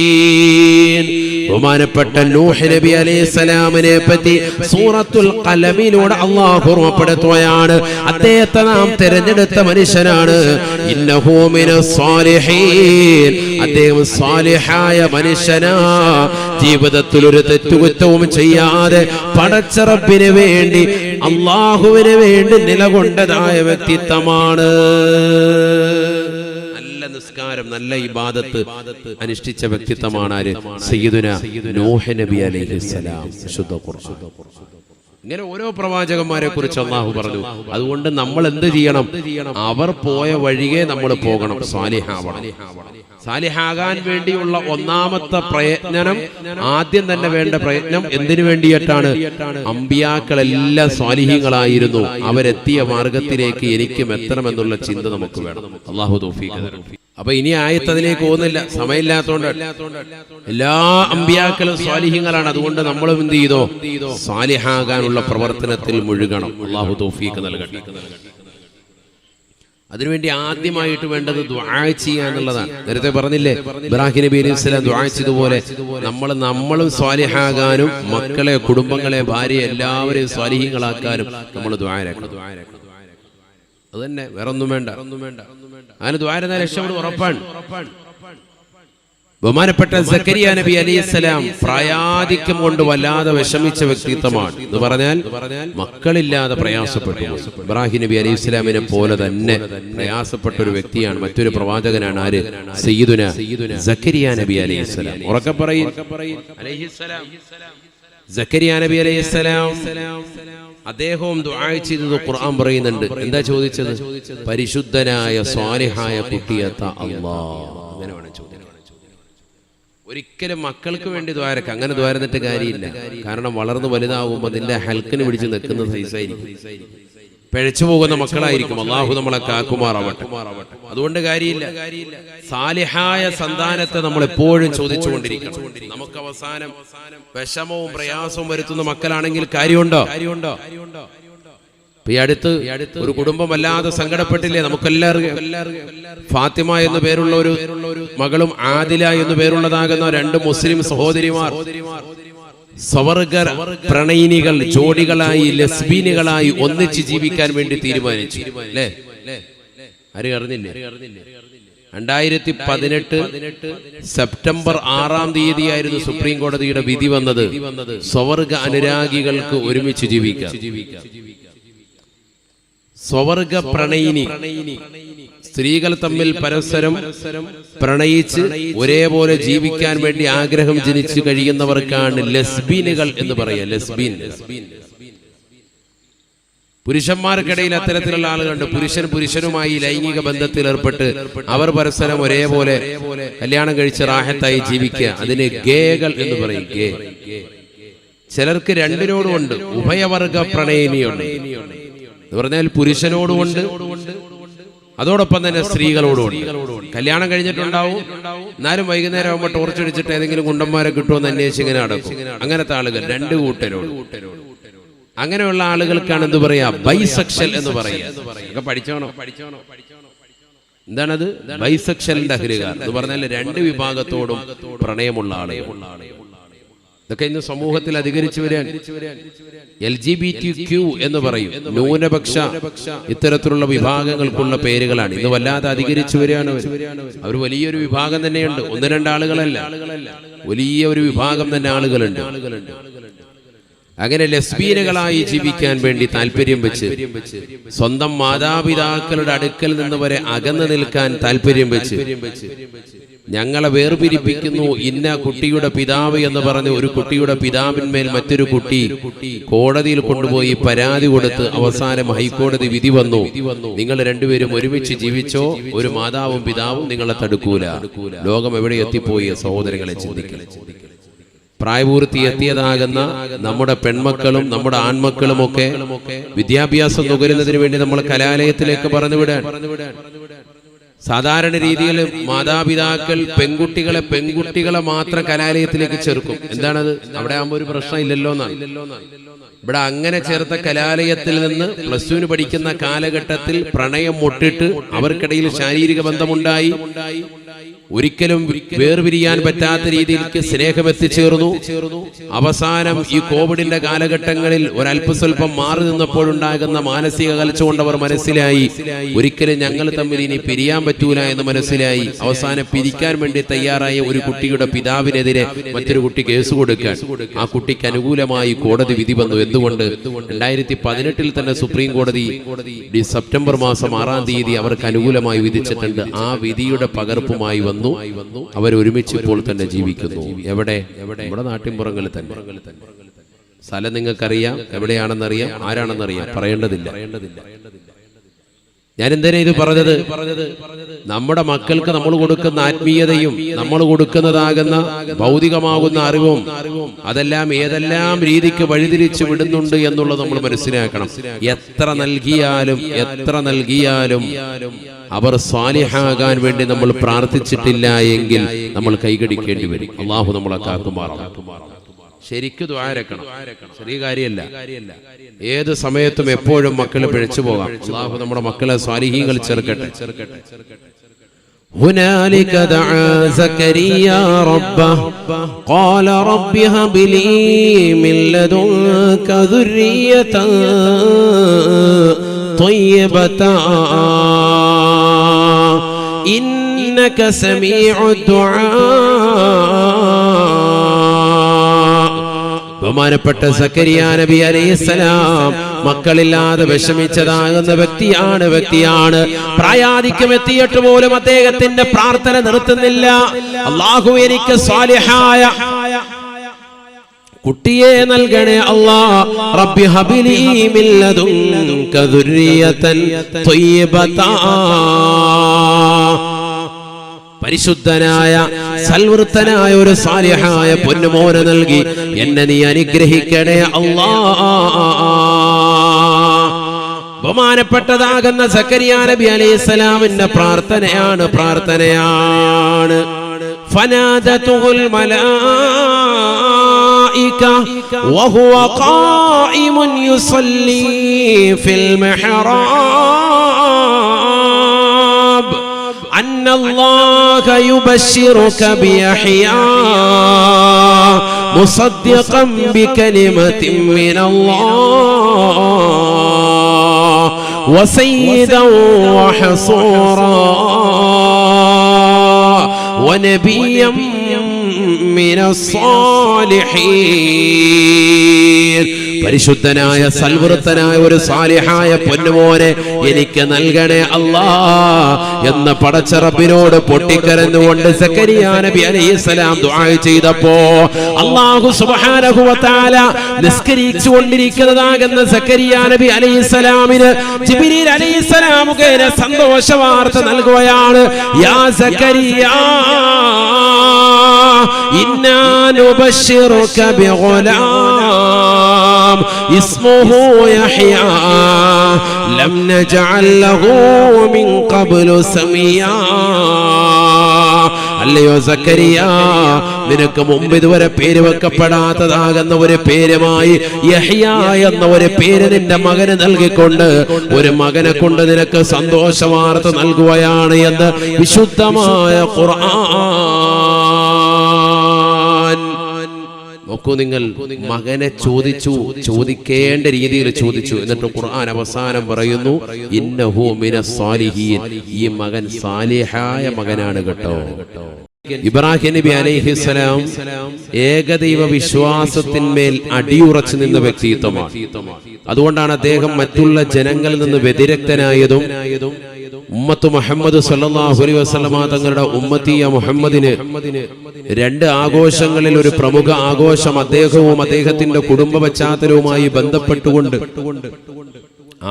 സാലിഹീൻ. ബഹുമാനപ്പെട്ട നൂഹ് നബി അലൈഹിസ്സലാമിനെ പറ്റി സൂറത്തുൽ ഖലമിലൂടെ അല്ലാഹു ഓർമ്മപ്പെടുത്തുകയാണ്. അദ്ദേഹത്തെ നാം തിരഞ്ഞെടുത്ത മനുഷ്യനാണ്. ഇന്നഹു മിനസ് സാലിഹീൻ. അദ്ദേഹം സാലിഹായ മനുഷ്യനാ. ജീവിതത്തിൽ ഒരു തെറ്റുകുറ്റവും ചെയ്യാതെ പടച്ച റബ്ബിന് വേണ്ടി, അല്ലാഹുവിന് വേണ്ടി നിലകൊണ്ടതായ വ്യക്തിത്വമാണ്. നിസ്കാരം, നല്ല ഇബാദത്ത് അനുഷ്ഠിച്ച വ്യക്തിത്വമാണ് ആര്? സയ്യിദുനാ നൂഹ് നബി അലൈഹിസ്സലാം. വിശുദ്ധ ഖുർആൻ. ഇങ്ങനെ ഓരോ പ്രവാചകന്മാരെ കുറിച്ച് അല്ലാഹു പറഞ്ഞു. അതുകൊണ്ട് നമ്മൾ എന്ത് ചെയ്യണം? അവർ പോയ വഴിയെ നമ്മൾ പോകണം. സാലിഹാവണം. സാലിഹാകാൻ വേണ്ടിയുള്ള ഒന്നാമത്തെ പ്രയത്നം, ആദ്യം തന്നെ വേണ്ട പ്രയത്നം എന്തിനു വേണ്ടിയിട്ടാണ്? അമ്പിയാക്കളെല്ലാം സ്വാലിഹീങ്ങളായിരുന്നു. അവരെത്തിയ മാർഗത്തിലേക്ക് എനിക്കും എത്തണമെന്നുള്ള ചിന്ത നമുക്ക് വേണം. അല്ലാഹു തൗഫീഖ് തരട്ടെ. അപ്പൊ ഇനി ആയത്തതിലേക്ക് പോകുന്നില്ല, സമയമില്ലാത്തതുകൊണ്ട്. എല്ലാ അമ്പിയാക്കളും സ്വാലിഹീങ്ങളാണ്. അതുകൊണ്ട് നമ്മളും എന്ത് ചെയ്തോ? സ്വാലിഹാകാനുള്ള പ്രവർത്തനത്തിൽ മുഴുകണം. അല്ലാഹു തൗഫീഖ് നൽകട്ടെ. അതിനുവേണ്ടി ആദ്യമായിട്ട് വേണ്ടത് ദുആ ചെയ്യുക എന്നുള്ളതാണ്. നേരത്തെ പറഞ്ഞില്ലേ, ഇബ്രാഹിം നബി അലൈഹിസ്സലാം ദുആ ചെയ്തതുപോലെ നമ്മളും സ്വാലിഹാകാനും മക്കളെ, കുടുംബങ്ങളെ, ഭാര്യയെ എല്ലാവരെയും സ്വാലിഹീങ്ങളാക്കാനും നമ്മൾ ദുആയിരക്കണം. അത് തന്നെ, വേറൊന്നും വേണ്ട. അങ്ങനെ ദുആയിരുന്ന രക്ഷപ്പെടും, ഉറപ്പാണ്. ബഹുമാനപ്പെട്ട സക്കരിയ നബി അലൈഹിസ്സലാം പ്രായാധിക്യം കൊണ്ട് വല്ലാതെ വിഷമിച്ച വ്യക്തിത്വമാണ്. എന്ന് പറഞ്ഞാൽ മക്കളില്ലാതെ പ്രയാസപ്പെട്ടു. ഇബ്രാഹിം നബി അലൈഹിസ്സലാമിനെ പോലെ തന്നെ പ്രയാസപ്പെട്ട ഒരു വ്യക്തിയാണ്. മറ്റൊരു പ്രവാചകനാണ് ആര്? സയ്യിദുനാ സക്കരിയ നബി അലൈഹിസ്സലാം. ഉറക്കെ പറയും അലൈഹിസ്സലാം. സക്കരിയ നബി അലൈഹിസ്സലാം അദ്ദേഹവും ദുആ ചെയ്തത് ഖുർആൻ പറയുന്നുണ്ട്. എന്താ ചോദിച്ചത്? പരിശുദ്ധനായ സ്വാലിഹായ കുട്ടിയത്ത അല്ലാഹ്. അങ്ങനെ വേണം ചോദിക്കാൻ. ഒരിക്കലും മക്കൾക്ക് വേണ്ടി ദ്വാരക്ക, അങ്ങനെ ദ്വാരന്നിട്ട് കാര്യമില്ല. കാരണം വളർന്ന് വലുതാവുമ്പോൾ അതിന്റെ ഹൽക്കിന് പിടിച്ച് നിൽക്കുന്ന സൈസായിരിക്കും. പിഴച്ചു പോകുന്ന മക്കളായിരിക്കും. അല്ലാഹു നമ്മളെ കാക്കുമാറാവട്ടെ. അതുകൊണ്ട് കാര്യമില്ല. സാലിഹായ സന്താനത്തെ നമ്മൾ എപ്പോഴും ചോദിച്ചുകൊണ്ടിരിക്കണം. നമുക്ക് അവസാനം വിഷമവും പ്രയാസവും വരുത്തുന്ന മക്കളാണെങ്കിൽ കാര്യമുണ്ടോ? ഈ അടുത്ത് ഒരു കുടുംബം വല്ലാതെ സങ്കടപ്പെട്ടില്ലേ? നമുക്കെല്ലാവർക്കും ഫാത്തിമ എന്ന് പേരുള്ള ഒരു മകളും ആദില എന്ന് പേരുള്ളതാകുന്ന രണ്ട് മുസ്ലിം സഹോദരിമാർ സ്വർഗ പ്രണയിനികൾ, ജോഡികളായി, ലെസ്ബീനുകളായി ഒന്നിച്ച് ജീവിക്കാൻ വേണ്ടി തീരുമാനിച്ചു. അല്ലേ? ആരും അറിഞ്ഞില്ലേ? 2018 സെപ്റ്റംബർ 6-ാം തീയതിയായിരുന്നു സുപ്രീം കോടതിയുടെ വിധി വന്നത്. സ്വർഗ അനുരാഗികൾക്ക് ഒരുമിച്ച് ജീവിക്കാം. സ്വർഗ പ്രണയിനി സ്ത്രീകൾ തമ്മിൽ പരസ്പരം പ്രണയിച്ച് ഒരേപോലെ ജീവിക്കാൻ വേണ്ടി ആഗ്രഹം ജനിച്ചു കഴിയുന്നവർക്കാണ് ലെസ്ബീനുകൾ എന്ന് പറയുക. ലെസ്ബീൻ. പുരുഷന്മാർക്കിടയിൽ അത്തരത്തിലുള്ള ആളുകളുണ്ട്. പുരുഷനുമായി ലൈംഗിക ബന്ധത്തിൽ ഏർപ്പെട്ട് അവർ പരസ്പരം ഒരേപോലെ കല്യാണം കഴിച്ച് റാഹത്തായി ജീവിക്കുക. അതിന് ഗേകൾ എന്ന് പറയും. ഗേ. ചിലർക്ക് രണ്ടിനോടുമുണ്ട്, ഉഭയവർഗ പ്രണയിനിയുണ്ട് എന്ന് പറഞ്ഞാൽ പുരുഷനോടുമുണ്ട്, അതോടൊപ്പം തന്നെ സ്ത്രീകളോടുമുണ്ട്. കല്യാണം കഴിഞ്ഞിട്ടുണ്ടാവും, എന്നാലും വൈകുന്നേരം ആകുമ്പോൾ ടോർച്ചടിച്ചിട്ട് ഏതെങ്കിലും കുണ്ടന്മാരെ കിട്ടുമെന്ന് അന്വേഷിച്ച് ഇങ്ങനെ നടക്കും. അങ്ങനത്തെ ആളുകൾ രണ്ട് കൂട്ടരോട്. അങ്ങനെയുള്ള ആളുകൾക്കാണ് എന്ത് പറയാ, ബൈസെക്ഷൽ എന്ന് പറയാ. പഠിച്ചോണോ? എന്താണത്? ബൈസെക്ഷലിന്റെ അഹ്ലുകാർ എന്ന് പറഞ്ഞാൽ രണ്ട് വിഭാഗത്തോടും പ്രണയമുള്ള ആളുകൾ. ഇതൊക്കെ ഇന്ന് സമൂഹത്തിൽ അധികരിച്ചു വരികയാണ്. LGBTQ എന്ന് പറയും, ന്യൂനപക്ഷ ഇത്തരത്തിലുള്ള വിഭാഗങ്ങൾക്കുള്ള പേരുകളാണ്. ഇന്ന് വല്ലാതെ അധികരിച്ചു വരികയാണ്. അവർ വലിയൊരു വിഭാഗം തന്നെയുണ്ട്, ഒന്ന് രണ്ടാളുകളല്ല, വലിയ ഒരു വിഭാഗം തന്നെ ആളുകളുണ്ട്. അങ്ങനെ ലെസ്ബീനുകളായി ജീവിക്കാൻ വേണ്ടി താല്പര്യം വെച്ച്, സ്വന്തം മാതാപിതാക്കളുടെ അടുക്കൽ നിന്ന് വരെ അകന്നു നിൽക്കാൻ താല്പര്യം വെച്ച്, ഞങ്ങളെ വേർപിരിപ്പിക്കുന്നു ഇന്ന കുട്ടിയുടെ പിതാവ് എന്ന് പറഞ്ഞ് ഒരു കുട്ടിയുടെ പിതാവിന്മേൽ മറ്റൊരു കുട്ടി കോടതിയിൽ കൊണ്ടുപോയി പരാതി കൊടുത്ത് അവസാനം ഹൈക്കോടതി വിധി വന്നു, നിങ്ങൾ രണ്ടുപേരും ഒരുമിച്ച് ജീവിച്ചോ, ഒരു മാതാവും പിതാവും നിങ്ങളെ തടുക്കൂല. ലോകം എവിടെ എത്തിപ്പോയി സഹോദരങ്ങളെ ചിന്തിക്കണം. പ്രായപൂർത്തി എത്തിയതാകുന്ന നമ്മുടെ പെൺമക്കളും നമ്മുടെ ആൺമക്കളുമൊക്കെ വിദ്യാഭ്യാസം നുകരുന്നതിന് വേണ്ടി നമ്മൾ കലാലയത്തിലേക്ക് പറഞ്ഞുവിടാൻ. സാധാരണ രീതിയിൽ മാതാപിതാക്കൾ പെൺകുട്ടികളെ മാത്രം കലാലയത്തിലേക്ക് ചേർക്കും. എന്താണത്? അവിടെ ആകുമ്പോൾ ഒരു പ്രശ്നം ഇല്ലല്ലോ എന്നാണ്. ഇവിടെ അങ്ങനെ ചേർത്ത കലാലയത്തിൽ നിന്ന് +2 പഠിക്കുന്ന കാലഘട്ടത്തിൽ പ്രണയം മുട്ടിട്ട് അവർക്കിടയിൽ ശാരീരിക ബന്ധമുണ്ടായി, ഒരിക്കലും വേർപിരിയാൻ പറ്റാത്ത രീതിയിലേക്ക് സ്നേഹം എത്തിച്ചേർന്നു. അവസാനം ഈ കോവിഡിന്റെ കാലഘട്ടങ്ങളിൽ ഒരല്പസ്വല്പം മാറി നിന്നപ്പോഴുണ്ടാകുന്ന മാനസിക കലച്ചുകൊണ്ട് അവർ മനസ്സിലായി, ഒരിക്കലും ഞങ്ങൾ തമ്മിൽ ഇനി പിരിയാൻ പറ്റൂല എന്ന് മനസ്സിലായി. അവസാനം പിരിക്കാൻ വേണ്ടി തയ്യാറായ ഒരു കുട്ടിയുടെ പിതാവിനെതിരെ മറ്റൊരു കുട്ടി കേസ് കൊടുക്കാൻ, ആ കുട്ടിക്ക് അനുകൂലമായി കോടതി വിധി വന്നു. എന്തുകൊണ്ട്? 2018 തന്നെ സുപ്രീം കോടതി സെപ്റ്റംബർ മാസം 6-ാം തീയതി അവർക്ക് അനുകൂലമായി വിധിച്ചിട്ടുണ്ട്. ആ വിധിയുടെ പകർപ്പുമായി വന്നു. അവർ ഒരുമിച്ച് ഇപ്പോൾ തന്നെ ജീവിക്കുന്നു. എവിടെ? നമ്മുടെ നാട്ടിൻപുറങ്ങളിൽ തന്നെ. സ്ഥലം നിങ്ങൾക്കറിയാം, എവിടെയാണെന്നറിയാം, ആരാണെന്നറിയാം, പറയേണ്ടതില്ല. ഞാൻ എന്തിനാ ഇത് പറഞ്ഞത്? നമ്മുടെ മക്കൾക്ക് നമ്മൾ കൊടുക്കുന്ന ആത്മീയതയും നമ്മൾ കൊടുക്കുന്നതാകുന്ന ഭൗതികമാകുന്ന അറിവും അതെല്ലാം ഏതെല്ലാം രീതിക്ക് വഴിതിരിച്ചു വിടുന്നുണ്ട് എന്നുള്ളത് നമ്മൾ മനസ്സിലാക്കണം. എത്ര നൽകിയാലും അവർ സ്വാലിഹാകാൻ വേണ്ടി നമ്മൾ പ്രാർത്ഥിച്ചിട്ടില്ല എങ്കിൽ നമ്മൾ കൈകടിക്കേണ്ടി വരും. അള്ളാഹു നമ്മളെ കാക്കുമാറാക്കും. ശരിക്കും ദുആരക്കണം, ചെറിയ കാര്യമല്ല. ഏത് സമയത്തും എപ്പോഴും മക്കളെ പിഴച്ചു പോകാം. അള്ളാഹു നമ്മുടെ മക്കളെ സ്വാലിഹീങ്ങൾ ചേർക്കട്ടെ. هنالك دعا زكريا ربه قال رب هب لي من لدنك ذرية طيبة إنك سميع الدعاء. ബഹുമാനപ്പെട്ട സക്കരിയ നബി അലൈഹിസ്സലാം മക്കളില്ലാതെ വിഷമിച്ചതാകുന്ന വ്യക്തിയാണ്. പ്രായാധിക്യം എത്തിയിട്ട് പോലും അദ്ദേഹത്തിന്റെ പ്രാർത്ഥന നിർത്തുന്നില്ല. അല്ലാഹു എനിക്ക് സ്വാലിഹായ കുട്ടിയെ നൽകണേ അല്ലാഹ്. റബ്ബി ഹബ്ലി മിൻ ലദുൻക ദുർരിയതൻ ത്വയ്യിബതൻ. പരിശുദ്ധനായ സൽവൃത്തനായ ഒരു സാലിഹായ പൊന്നുമോനെ നൽകി എന്നെ നീ അനുഗ്രഹിക്കണേ അല്ലാഹ്. ബഹുമാനപ്പെട്ടതാകുന്ന സക്കരിയ നബി അലൈഹിസ്സലാമിന്റെ പ്രാർത്ഥനയാണ്. ഫനാദതുൽ മലായിക വഹുവ ഖായിമുൻ യുസല്ലി ഫിൽ മിഹ്റാബ് أن الله يبشرك بيحيى مصدقا بكلمة من الله وسيدا وحصورا ونبيا من الصالحين. പരിശുദ്ധനായ സൽവൃത്തനായ ഒരു സാലിഹായ പൊന്നുമോനെ എനിക്ക് നൽകണേ അല്ലാഹ് എന്ന് പടച്ച റബ്ബിനോട് പൊട്ടിക്കരഞ്ഞുകൊണ്ട് സക്കരിയ നബി അലൈഹിസ്സലാം ദുആ ചെയ്തപ്പോ അല്ലാഹു സുബ്ഹാനഹു വ തആല നിസ്കരിച്ചുകൊണ്ടിരിക്കുന്നതാകുന്ന സക്കരിയ നബി അലൈഹിസ്സലാമിന് ജിബ്രീൽ അലൈഹിസ്സലാം മുഖേന സന്തോഷ വാർത്ത നൽകുകയാണ്. യാ സക്കരിയ ഇന്നാ നുബശ്ശിറുക ബിഗുലാം ഗുലാം ഇസ്മുഹു യഹ്യാ ലം നജഅൽ ലഹു മിൻ ഖബ്ലു സമിയാ. അല്ലയോ സക്കരിയ, നിനക്ക് മുമ്പ് ഇതുവരെ പേര് വെക്കപ്പെടാത്തതാകുന്ന ഒരു പേരുമായി യഹ്യ എന്ന ഒരു പേര് നിന്റെ മകന് നൽകിക്കൊണ്ട് ഒരു മകനെ കൊണ്ട് നിനക്ക് സന്തോഷ വാർത്ത നൽകുകയാണ് എന്ന് വിശുദ്ധമായ ഖുർആൻ. നോക്കൂ നിങ്ങൾ, മകനെ ചോദിക്കേണ്ട രീതിയിൽ ചോദിച്ചു. എന്നിട്ട് ഖുർആൻ അവസാനം പറയുന്നു, ഇന്നഹു മിനസ് സാലിഹീൻ, ഈ മകൻ സാലിഹായ മകനാണ് കേട്ടോ. ഇബ്രാഹിം നബി അലൈഹിസ്സലാം ഏകദൈവ വിശ്വാസത്തിന്മേൽ അടിയുറച്ചു നിന്ന വ്യക്തിത്വമാണ്. അതുകൊണ്ടാണ് അദ്ദേഹം മറ്റുള്ള ജനങ്ങളിൽ നിന്ന് വ്യതിരക്തനായതും ഉമ്മത്ത് മുഹമ്മദ് സല്ലല്ലാഹു അലൈഹി വസല്ലമ തങ്ങളുടെ ഉമ്മത്തിയ മുഹമ്മദിന് രണ്ട് ആഘോഷങ്ങളിൽ ഒരു പ്രമുഖ ആഘോഷം അദ്ദേഹവും അദ്ദേഹത്തിന്റെ കുടുംബ പശ്ചാത്തലവുമായി ബന്ധപ്പെട്ടുകൊണ്ട്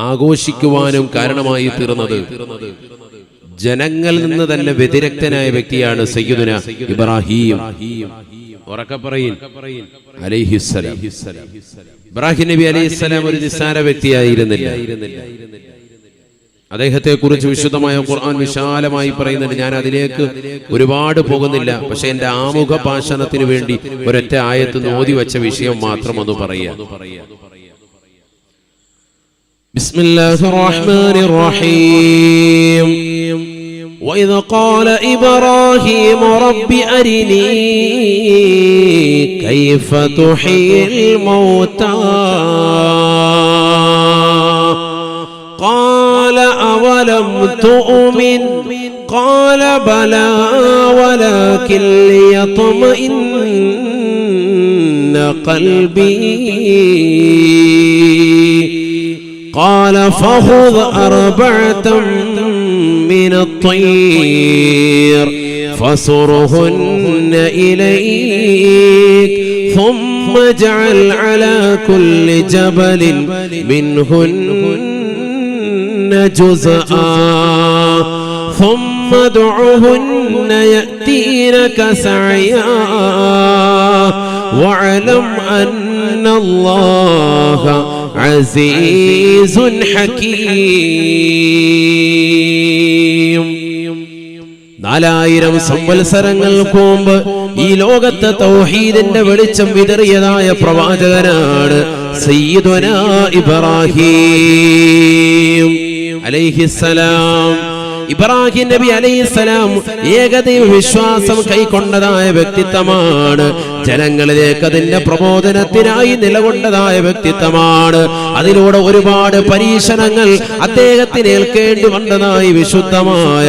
ആഘോഷിക്കുവാനും കാരണമായി തീർന്നത് ജനങ്ങളിൽ നിന്ന് തന്നെ വ്യതിരക്തനായ വ്യക്തിയാണ് സയ്യിദുന ഇബ്രാഹിം. ഉറക്കെ പറയീൻ, അലൈഹിസ്സലാം. ഇബ്രാഹിം നബി അലൈഹിസ്സലാം ഒരു നിസ്സാര വ്യക്തിയായിരുന്നില്ല. അദ്ദേഹത്തെ കുറിച്ച് വിശുദ്ധമായ ഖുർആൻ വിശാലമായി പറയുന്നുണ്ട്. ഞാൻ അതിലേക്ക് ഒരുപാട് പോകുന്നില്ല. പക്ഷെ എന്റെ ആമുഖ ഭാഷണത്തിന് വേണ്ടി ഒരൊറ്റ ആയത്ത് ഓതി വെച്ച വിഷയം മാത്രം ഒന്ന് പറയാം. ബിസ്മില്ലാഹിർ റഹ്മാനിർ റഹീം. وإذ قال إبراهيم رب أرني كيف تحيي الموتى قال أولم تؤمن قال بلى ولكن ليطمئن قلبي قال فخذ أربعة من الطير فصرهن إليك ثم اجعل على كل جبل منهن جزءا ثم ادعهن يأتينك سعيا واعلم أن الله عزيز حكيم. 4000 സംവത്സരങ്ങൾക്ക് മുമ്പ് ഈ ലോകത്തെ തൗഹീദിന്റെ വെളിച്ചം വിതറിയതായ പ്രവാചകനാണ് സയ്യിദുനാ ഇബ്രാഹിം അലൈഹിസ്സലാം. ഇബ്രാഹിം നബി അലൈഹിസ്സലാം ഏകദൈവ വിശ്വാസം കൈക്കൊണ്ടതായ വ്യക്തിത്വമാണ്. ജനങ്ങളിലേക്ക് അതിന്റെ പ്രബോധനത്തിനായി നിലകൊണ്ടതായ വ്യക്തിത്വമാണ്. അതിലൂടെ ഒരുപാട് പരീക്ഷണങ്ങൾ അദ്ദേഹത്തിന് ഏൽക്കേണ്ടി വന്നതായി വിശുദ്ധമായ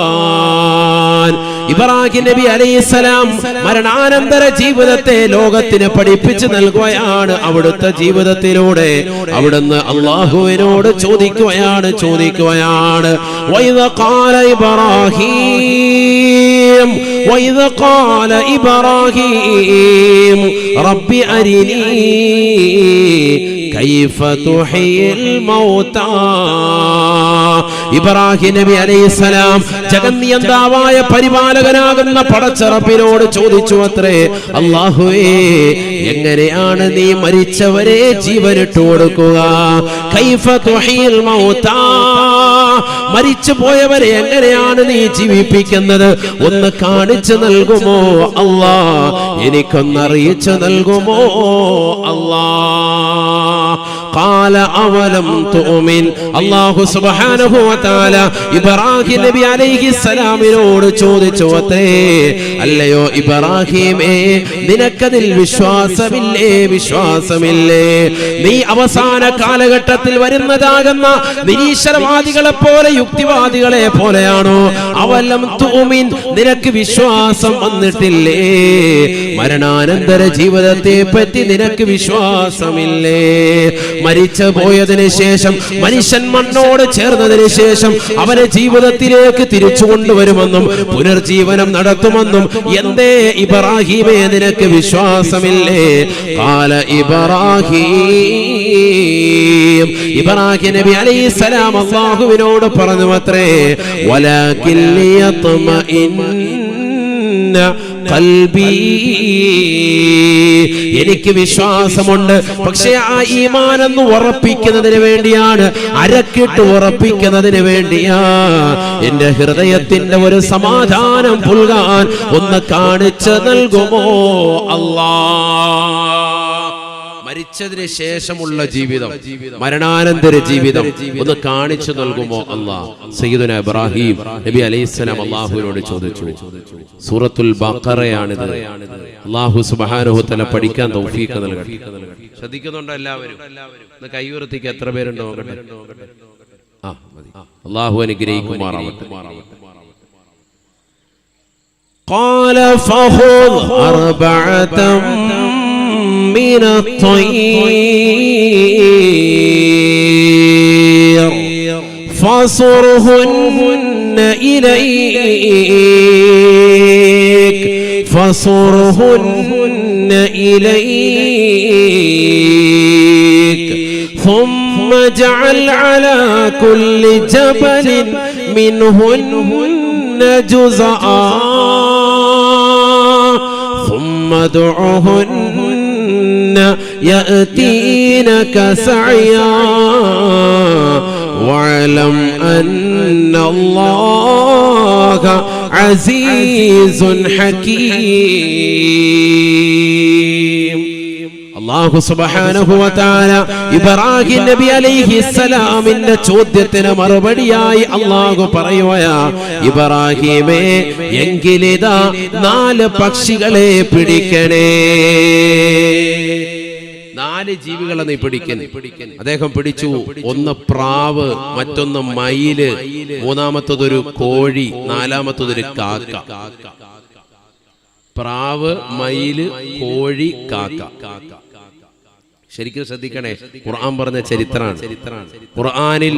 ഖുർആൻ. ഇബ്രാഹിം നബി അലൈഹിസ്സലാം മരണാനന്തര ജീവിതത്തെ ലോകത്തിന് പഠിപ്പിച്ചു നൽകുകയാണ്. അവിടുത്തെ ജീവിതത്തിലൂടെ അവിടുന്ന് അല്ലാഹുവിനോട് ചോദിക്കുകയാണ്. وإذ قال إبراهيم رب أرني كيف تحيي الموتى. ഇബ്രാഹിം നബി അലൈഹിസ്സലാം ജഗന്നിയന്താവായ പരിപാലകനാകുന്ന പടച്ചറപ്പിനോട് ചോദിച്ചു അത്രേ, അല്ലാഹുവേ, എങ്ങനെയാണ് നീ മരിച്ചവരെ ജീവനിട്ട് കൊടുക്കുക? കൈഫ തുഹീൽ മൗതാ, മരിച്ചു പോയവരെ എങ്ങനെയാണ് നീ ജീവിപ്പിക്കുന്നത്? ഒന്ന് കാണിച്ചു നൽകുമോ അല്ലാ? എനിക്കൊന്നറിയിച്ചു നൽകുമോ അല്ലാ? ഖാല അവലം തുഅ്മിൻ. അല്ലാഹു സുബ്ഹാനഹു വ തആല ഇബ്രാഹിം നബി അലൈഹിസ്സലാമിനോട് ചോദിച്ചു അത്രേ, അല്ലയോ ഇബ്രാഹിമേ, നിനക്കതിൽ വിശ്വാസമില്ലേ? നീ അവസാന കാലഘട്ടത്തിൽ വരുന്നതാകുന്ന നിരീശ്വരവാദികളെ പോലെ യുക്തിവാദികളെ പോലെയാണോ? അവലം തുഅ്മിൻ, നിനക്ക് വിശ്വാസം വന്നിട്ടില്ലേ? മരണാനന്തര ജീവിതത്തെ പറ്റി നിനക്ക് വിശ്വാസമില്ലേ? മരിച്ചു പോയതിനു ശേഷം മനുഷ്യൻ മണ്ണോട് ചേർന്നതിന് ശേഷം അവനെ ജീവിതത്തിലേക്ക് തിരിച്ചു കൊണ്ടുവരുമെന്നും പുനർജീവനം നടത്തുമെന്നും എന്തേ ഇബ്രാഹിമേ നിനക്ക് വിശ്വാസമില്ലേ? ഖാല ഇബ്രാഹിം നബി അലൈഹിസ്സലാം അല്ലാഹുവിനോട് പറഞ്ഞു അത്രേ, വലാകിൻ ലിയത്മഇന്ന ഖൽബി, എനിക്ക് വിശ്വാസമുണ്ട്, പക്ഷേ ആ ഈമാൻ എന്ന് ഉറപ്പിക്കുന്നതിന് വേണ്ടിയാണ്, അരക്കിട്ട് ഉറപ്പിക്കുന്നതിന് വേണ്ടിയാ. എന്റെ ഹൃദയത്തിന്റെ ഒരു സമാധാനം പുൽകാൻ ഒന്ന് കാണിച്ചു നൽകുമോ അല്ലാഹ്? മരിച്ചതിന് ശേഷമുള്ള ജീവിതം, മരണാനന്തര ജീവിതം ഒന്ന് കാണിച്ചു നൽകുമോ അല്ലാഹ്? സയ്യിദുനാ ഇബ്രാഹിം നബി അലൈഹിസ്സലാം അല്ലാഹുവിനോട് ചോദിച്ചു. സൂറത്തുൽ ബഖറയാണിത്. അല്ലാഹു സുബ്ഹാനഹു വ തആല പഠിക്കാൻ തൗഫീഖ് നൽകട്ടെ. ശ്രദ്ധിക്കുന്നുണ്ടോ എല്ലാവരും? ഒന്ന് കൈ ഉയർത്തിക്ക്. എത്ര പേരുണ്ടോ നോക്കട്ടെ. അല്ലാഹു അനുഗ്രഹിക്കുമാറാവട്ടെ. قال فخذ أربعة من الطير فصرهن إليك ثم اجعل على كل جبل منهن جزءا ثم ادعهن يأتينك سعيا واعلم أن الله عزيز حكيم. അല്ലാഹു സുബ്ഹാനഹു വ തആല ഇബ്രാഹിം നബി അലൈഹിസ്സലാമിന്റെ ചോദ്യത്തിന് മറുപടിയായി അല്ലാഹു പറയുകയാ, ഇബ്രാഹിമേ, എങ്കിലിതാ 4 പക്ഷികളെ പിടിക്കണേ. 4 ജീവികളെ നീ പിടിക്കണേ. അദ്ദേഹം പിടിച്ചു. ഒന്ന് പ്രാവ്, മറ്റൊന്ന് മയില്, മൂന്നാമത്തതൊരു കോഴി, നാലാമത്തതൊരു കാക്ക. പ്രാവ്, മയില്, കോഴി, കാക്ക. ശരിക്കും ശ്രദ്ധിക്കണേ, ഖുർആൻ പറഞ്ഞ ചരിത്രമാണ്. ഖുർആനിൽ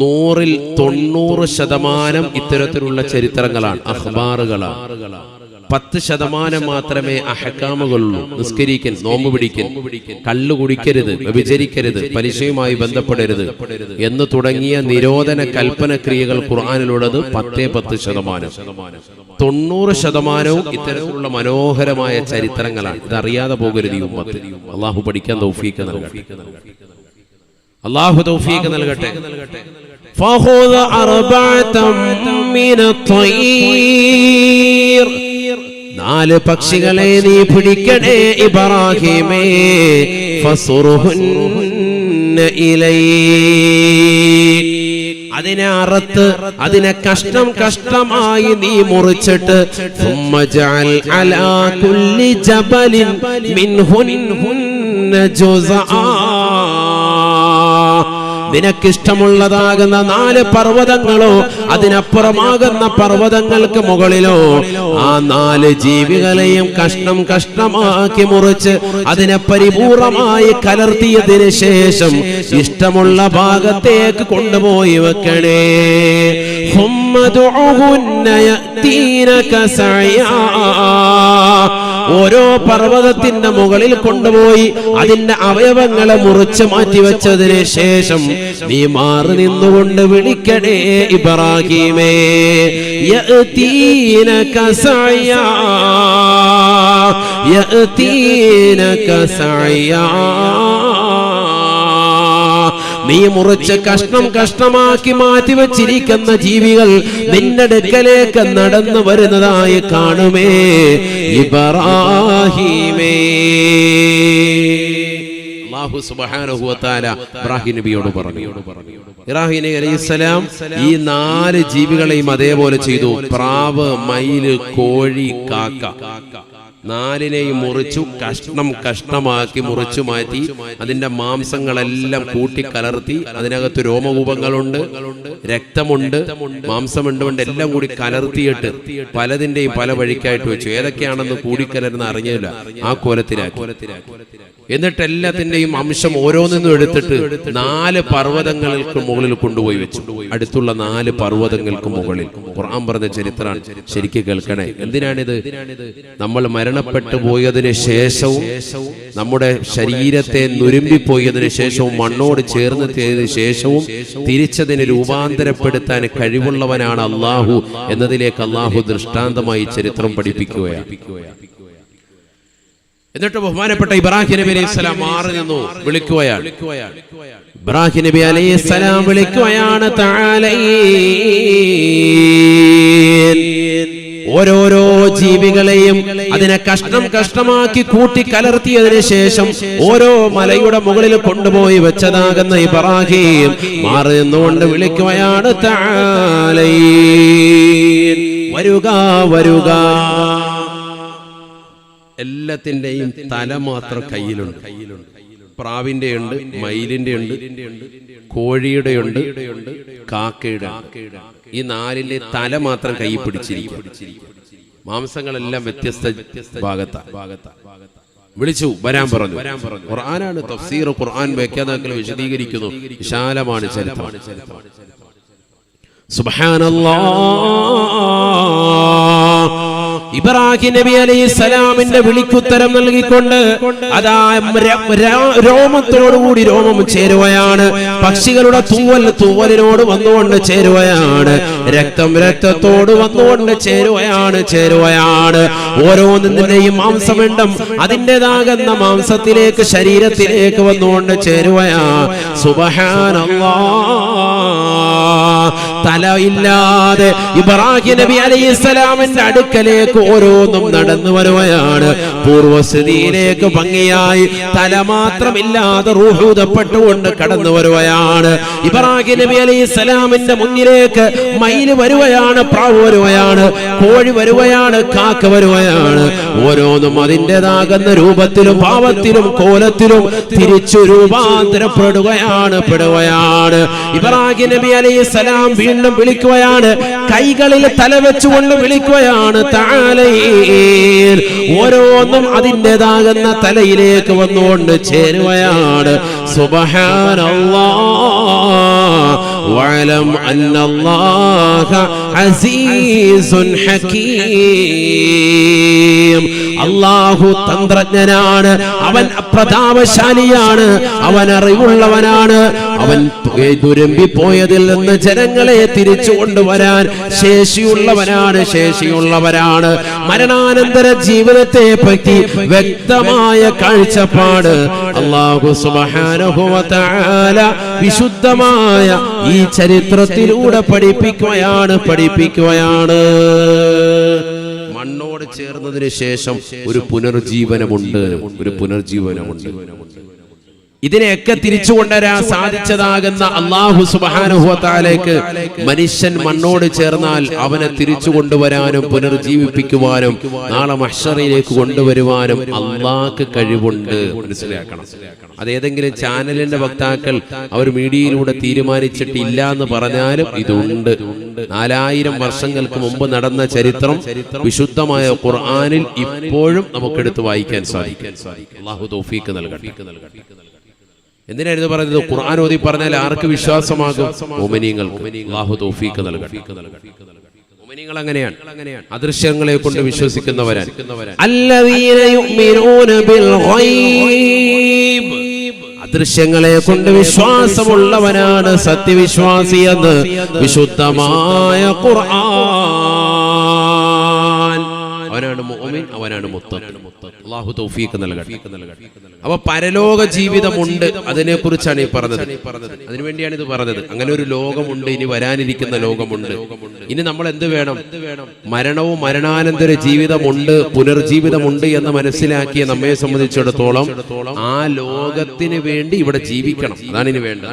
100-ൽ 90% ഇത്തരത്തിലുള്ള ചരിത്രങ്ങളാണ്, അഖ്ബാറുകളാണ്. 10% മാത്രമേ അഹ്കാമുകളുള്ളൂ. നിസ്കരിക്കൻ, നോമ്പ് പിടിക്കൻ, കള്ളു കുടിക്കരുത്, വ്യഭിചരിക്കരുത്, പലിശയുമായി ബന്ധപ്പെടരുത് എന്ന് തുടങ്ങിയ നിരോധന കൽപ്പന ക്രിയകൾ ഖുർആനിലുള്ളത് 10%. 90% ഇത്തരത്തിലുള്ള മനോഹരമായ ചരിത്രങ്ങളാണ്. ഇതറിയാതെ പോകരുത് ഈ ഉമ്മത്ത്. അള്ളാഹു പഠിക്കാൻ തൗഫീഖ് നൽകട്ടെ. അള്ളാഹു തൗഫീഖ് നൽകട്ടെ. فخذ أربعة من الطير 4 പക്ഷികളെ നീ പിടിക്കണേ ഇബ്രാഹിമേ. ഫസുറുഹുന്ന ഇലൈക്, അതിനെ അറുത്ത് അതിനെ കഷ്ടമായി നീ മുറിച്ചിട്ട് ثم اجعل على كل جبل منهن جزءا, നിനക്കിഷ്ടമുള്ളതാകുന്ന 4 പർവ്വതങ്ങളോ അതിനപ്പുറമാകുന്ന പർവ്വതങ്ങൾക്ക് മുകളിലോ ആ 4 ജീവികളെയും കഷ്ടമാക്കി മുറിച്ച് അതിനെ പരിപൂർണമായി കലർത്തിയതിന് ശേഷം ഇഷ്ടമുള്ള ഭാഗത്തേക്ക് കൊണ്ടുപോയി വെക്കണേ. ഓരോ പർവ്വതത്തിന്റെ മുകളിൽ കൊണ്ടുപോയി അതിന്റെ അവയവങ്ങളെ മുറിച്ച് മാറ്റിവെച്ചതിന് ശേഷം നീ മാറി നിന്നുകൊണ്ട് വിളിക്കണേ ഇബ്രാഹിമേ. യഅതീനക സഅയാ, യഅതീനക സഅയാ. നീ മുറിച്ച് കഷ്ടമാക്കി മാറ്റിവെച്ചിരിക്കുന്ന ജീവികൾ നിന്റെ അടുക്കലേക്ക് നടന്നു വരുന്നതായി കാണുമേ ഇബ്രാഹിമേ. അല്ലാഹു സുബ്ഹാനഹു വ തആല ഇബ്രാഹിം നബിയോട് പറഞ്ഞു. ഇബ്രാഹിം നബി അലൈഹിസ്സലാം ഈ 4 ജീവികളെയും അതേപോലെ ചെയ്തു. പ്രാവ്, മയില്, കോഴി, കാക്ക, 4നെയും മുറിച്ചു കഷ്ടമാക്കി മുറിച്ചു മാറ്റി അതിന്റെ മാംസങ്ങളെല്ലാം കൂട്ടിക്കലർത്തി. അതിനകത്ത് രോമകൂപങ്ങളുണ്ട്, രക്തമുണ്ട്, മാംസമുണ്ട്, എല്ലാം കൂടി കലർത്തിയിട്ട് പലതിന്റെയും പല വഴിക്കായിട്ട് വെച്ചു. ഏതൊക്കെയാണെന്ന് കൂടിക്കലർന്ന് അറിഞ്ഞില്ല, ആ കോലത്തിലാക്കി. എന്നിട്ട് എല്ലാത്തിന്റെയും അംശം ഓരോന്നും എടുത്തിട്ട് 4 പർവ്വതങ്ങൾക്ക് മുകളിൽ കൊണ്ടുപോയി വെച്ചു. അടുത്തുള്ള 4 പർവ്വതങ്ങൾക്ക് മുകളിൽ. ഖുർആൻ പറഞ്ഞ ചരിത്രമാണ്, ശരിക്കും കേൾക്കണേ. എന്തിനാണിത്? നമ്മൾ മരണപ്പെട്ടു പോയതിനു ശേഷവും നമ്മുടെ ശരീരത്തെ നുരുമ്പിപ്പോയതിനു ശേഷവും മണ്ണോട് ചേർന്നെത്തിയതിനു ശേഷവും തിരിച്ചതിനെ രൂപാന്തരപ്പെടുത്താൻ കഴിവുള്ളവനാണ് അള്ളാഹു എന്നതിലേക്ക് അള്ളാഹു ദൃഷ്ടാന്തമായി ചരിത്രം പഠിപ്പിക്കുകയാണ്. എന്നിട്ട് ബഹുമാനപ്പെട്ട ഇബ്രാഹിം നബി അലൈഹിസ്സലാം മാറി നിന്നു വിളിക്കുകയാണ്. ഇബ്രാഹിം നബി അലൈഹിസ്സലാം വിളിക്കുകയാണ്, ഓരോരോ ജീവികളെയും അതിനെ കഷ്ണമാക്കി കൂട്ടി കലർത്തിയതിനു ശേഷം ഓരോ മലയുടെ മുകളിൽ കൊണ്ടുപോയി വെച്ചതാകുന്ന ഇബ്രാഹിം മാറി നിന്നുകൊണ്ട് വിളിക്കുകയാണ്, വരുക വരുക. എല്ലാത്തിന്റെയും തല മാത്രം കയ്യിലുണ്ട്. പ്രാവിന്റെ ഉണ്ട്, മയിലിന്റെ ഉണ്ട്, കോഴിയുടെ ഉണ്ട്, കാക്കയുടെ ഉണ്ട്. ഈ 4ന്റെ തല മാത്രം കൈ പിടിച്ചിരിക്കും. മാംസങ്ങളെല്ലാം വ്യത്യസ്ത ഭാഗത്താണ്. വിളിച്ചു വരാൻ പറഞ്ഞു. ഖുർആനാണ്, തഫ്സീർ ഖുർആൻ വ്യാഖ്യാതാക്കൾ വിശദീകരിക്കുന്നു. വിശാലമാണ് ചരിത്രം. സുബ്ഹാനല്ലാഹ്. ഇബ്രാഹിം നബി അലൈഹിസ്സലാമിന്റെ വിളിക്കുത്തരം നൽകിക്കൊണ്ട് അതാ രോമത്തോടുകൂടി രോമം ചേരുവയാണ്. പക്ഷികളുടെ തൂവലിനോട് വന്നുകൊണ്ട് ചേരുവയാണ്. രക്തത്തോട് വന്നുകൊണ്ട് ചേരുവയാണ്. ഓരോന്നിന്റെയും മാംസമിണ്ടം അതിൻ്റെതാകുന്ന മാംസത്തിലേക്ക് ശരീരത്തിലേക്ക് വന്നുകൊണ്ട് ചേരുവയാണ്. സുബ്ഹാനല്ലാഹ്. തലയില്ലാതെ ഇബ്രാഹിം നബി അലൈഹിസ്സലാമിന്റെ അടുക്കലേക്ക് ഓരോന്നും നടന്നു വരുകയാണ്. പൂർവസ്ഥിതിയിലേക്ക് ഭംഗിയായി തല മാത്രമില്ലാതെ റൂഹൂദപ്പെട്ടുകൊണ്ട് കടന്നു വരുകയാണ്. ഇബ്രാഹിം നബി അലൈഹിസ്സലാമിന്റെ മുന്നിലേക്ക് മയിൽ വരുകയാണ്, പ്രാവ് വരുകയാണ്, കോഴി വരുകയാണ്, കാക്ക വരുകയാണ്. ഓരോന്നും അതിൻ്റെതാകുന്ന രൂപത്തിലും ഭാവത്തിലും കോലത്തിലും തിരിച്ചു രൂപാന്തരപ്പെടുകയാണ്. ഇബ്രാഹിം നബി അലൈഹിസ്സലാം വീണ്ടും വിളിക്കുകയാണ്, കൈകളിൽ തല വെച്ചുകൊണ്ട് വിളിക്കുകയാണ്, തആലീൻ. ഓരോന്നും അതിൻ്റെതാകുന്ന തലയിലേക്ക് വന്നുകൊണ്ട് ചേരുകയാണ്. സുബ്ഹാനല്ലാഹ് വഅലം അന്നല്ലാഹ അസീസുൻ ഹകീം. അല്ലാഹു തന്ത്രജ്ഞനാണ്, അവൻ പ്രതാപശാലിയാണ്, അവൻ അറിവുള്ളവനാണ്. അവൻ ദുരമ്പിപ്പോയതിൽ നിന്ന് ജനങ്ങളെ തിരിച്ചു കൊണ്ടുവരാൻ ശേഷിയുള്ളവരാണ്. മരണാനന്തര ജീവിതത്തെ പറ്റി വ്യക്തമായ കാഴ്ചപ്പാട് അല്ലാഹു സുബ്ഹാനഹു വ തആല വിശുദ്ധമായ ഈ ചരിത്രത്തിലൂടെ പഠിപ്പിക്കുകയാണ്. മണ്ണോട് ചേർന്നതിന് ശേഷം ഒരു പുനർജീവനമുണ്ട്. ഇതിനെയൊക്കെ തിരിച്ചു കൊണ്ടുവരാൻ സാധിച്ചതാകുന്ന അല്ലാഹു സുബ്ഹാനഹു വ തആലയ്ക്ക് മനുഷ്യൻ മണ്ണോട് ചേർന്നാൽ അവനെ തിരിച്ചു കൊണ്ടുവരാനും പുനർജീവിപ്പിക്കുവാനും നാളെ മഹ്ശറിലേക്ക് കൊണ്ടുവരുവാനും അല്ലാഹ്ക്ക് കഴിവുണ്ട്. മനസ്സിലാക്കണം. അതേതെങ്കിലും ചാനലിന്റെ വക്താക്കൾ അവർ മീഡിയയിലൂടെ തീരുമാനിച്ചിട്ടില്ല എന്ന് പറഞ്ഞാലും ഇതുണ്ട്. 4000 വർഷങ്ങൾക്ക് മുമ്പ് നടന്ന ചരിത്രം വിശുദ്ധമായ ഖുർആനിൽ ഇപ്പോഴും നമുക്കെടുത്ത് വായിക്കാൻ സാധിക്കും. അല്ലാഹു തൗഫീഖ് നൽകട്ടെ. എന്തിനായിരുന്നു പറയുന്നത്? ഖുർആൻ ഓതി പറഞ്ഞാൽ ആർക്ക് വിശ്വാസമാകും? മുഅ്മിനീങ്ങൾക്ക്. അല്ലാഹു തൗഫീഖ് നൽകട്ടെ. മുഅ്മിനീങ്ങൾ അങ്ങനെയാണ്, അദൃശ്യങ്ങളെ കൊണ്ട് വിശ്വസിക്കുന്നവരാണ്. അല്ലദീന യുഅ്മിനൂന ബിൽ ഗൈബ്. അദൃശ്യങ്ങളെ കൊണ്ട് വിശ്വാസമുള്ളവനാണ് സത്യവിശ്വാസി എന്ന് വിശുദ്ധമായ ഖുർആൻ. അവനാണ് മുഅ്മിൻ, അവനാണ് മുത്തഖി. അല്ലാഹു തൗഫീഖ് നൽകട്ടെ. അപ്പൊ പരലോക ജീവിതമുണ്ട്, അതിനെ കുറിച്ചാണ് ഈ പറഞ്ഞത്. അതിനുവേണ്ടിയാണ് ഇത് പറഞ്ഞത്. അങ്ങനെ ഒരു ലോകമുണ്ട്, ഇനി വരാനിരിക്കുന്ന ലോകമുണ്ട്. ഇനി നമ്മൾ എന്ത് വേണം? മരണവും മരണാനന്തര ജീവിതമുണ്ട്, പുനർജീവിതമുണ്ട് എന്ന് മനസ്സിലാക്കിയ നമ്മെ സംബന്ധിച്ചിടത്തോളം ആ ലോകത്തിന് വേണ്ടി ഇവിടെ ജീവിക്കണം. അതാണ് ഇനി വേണ്ട.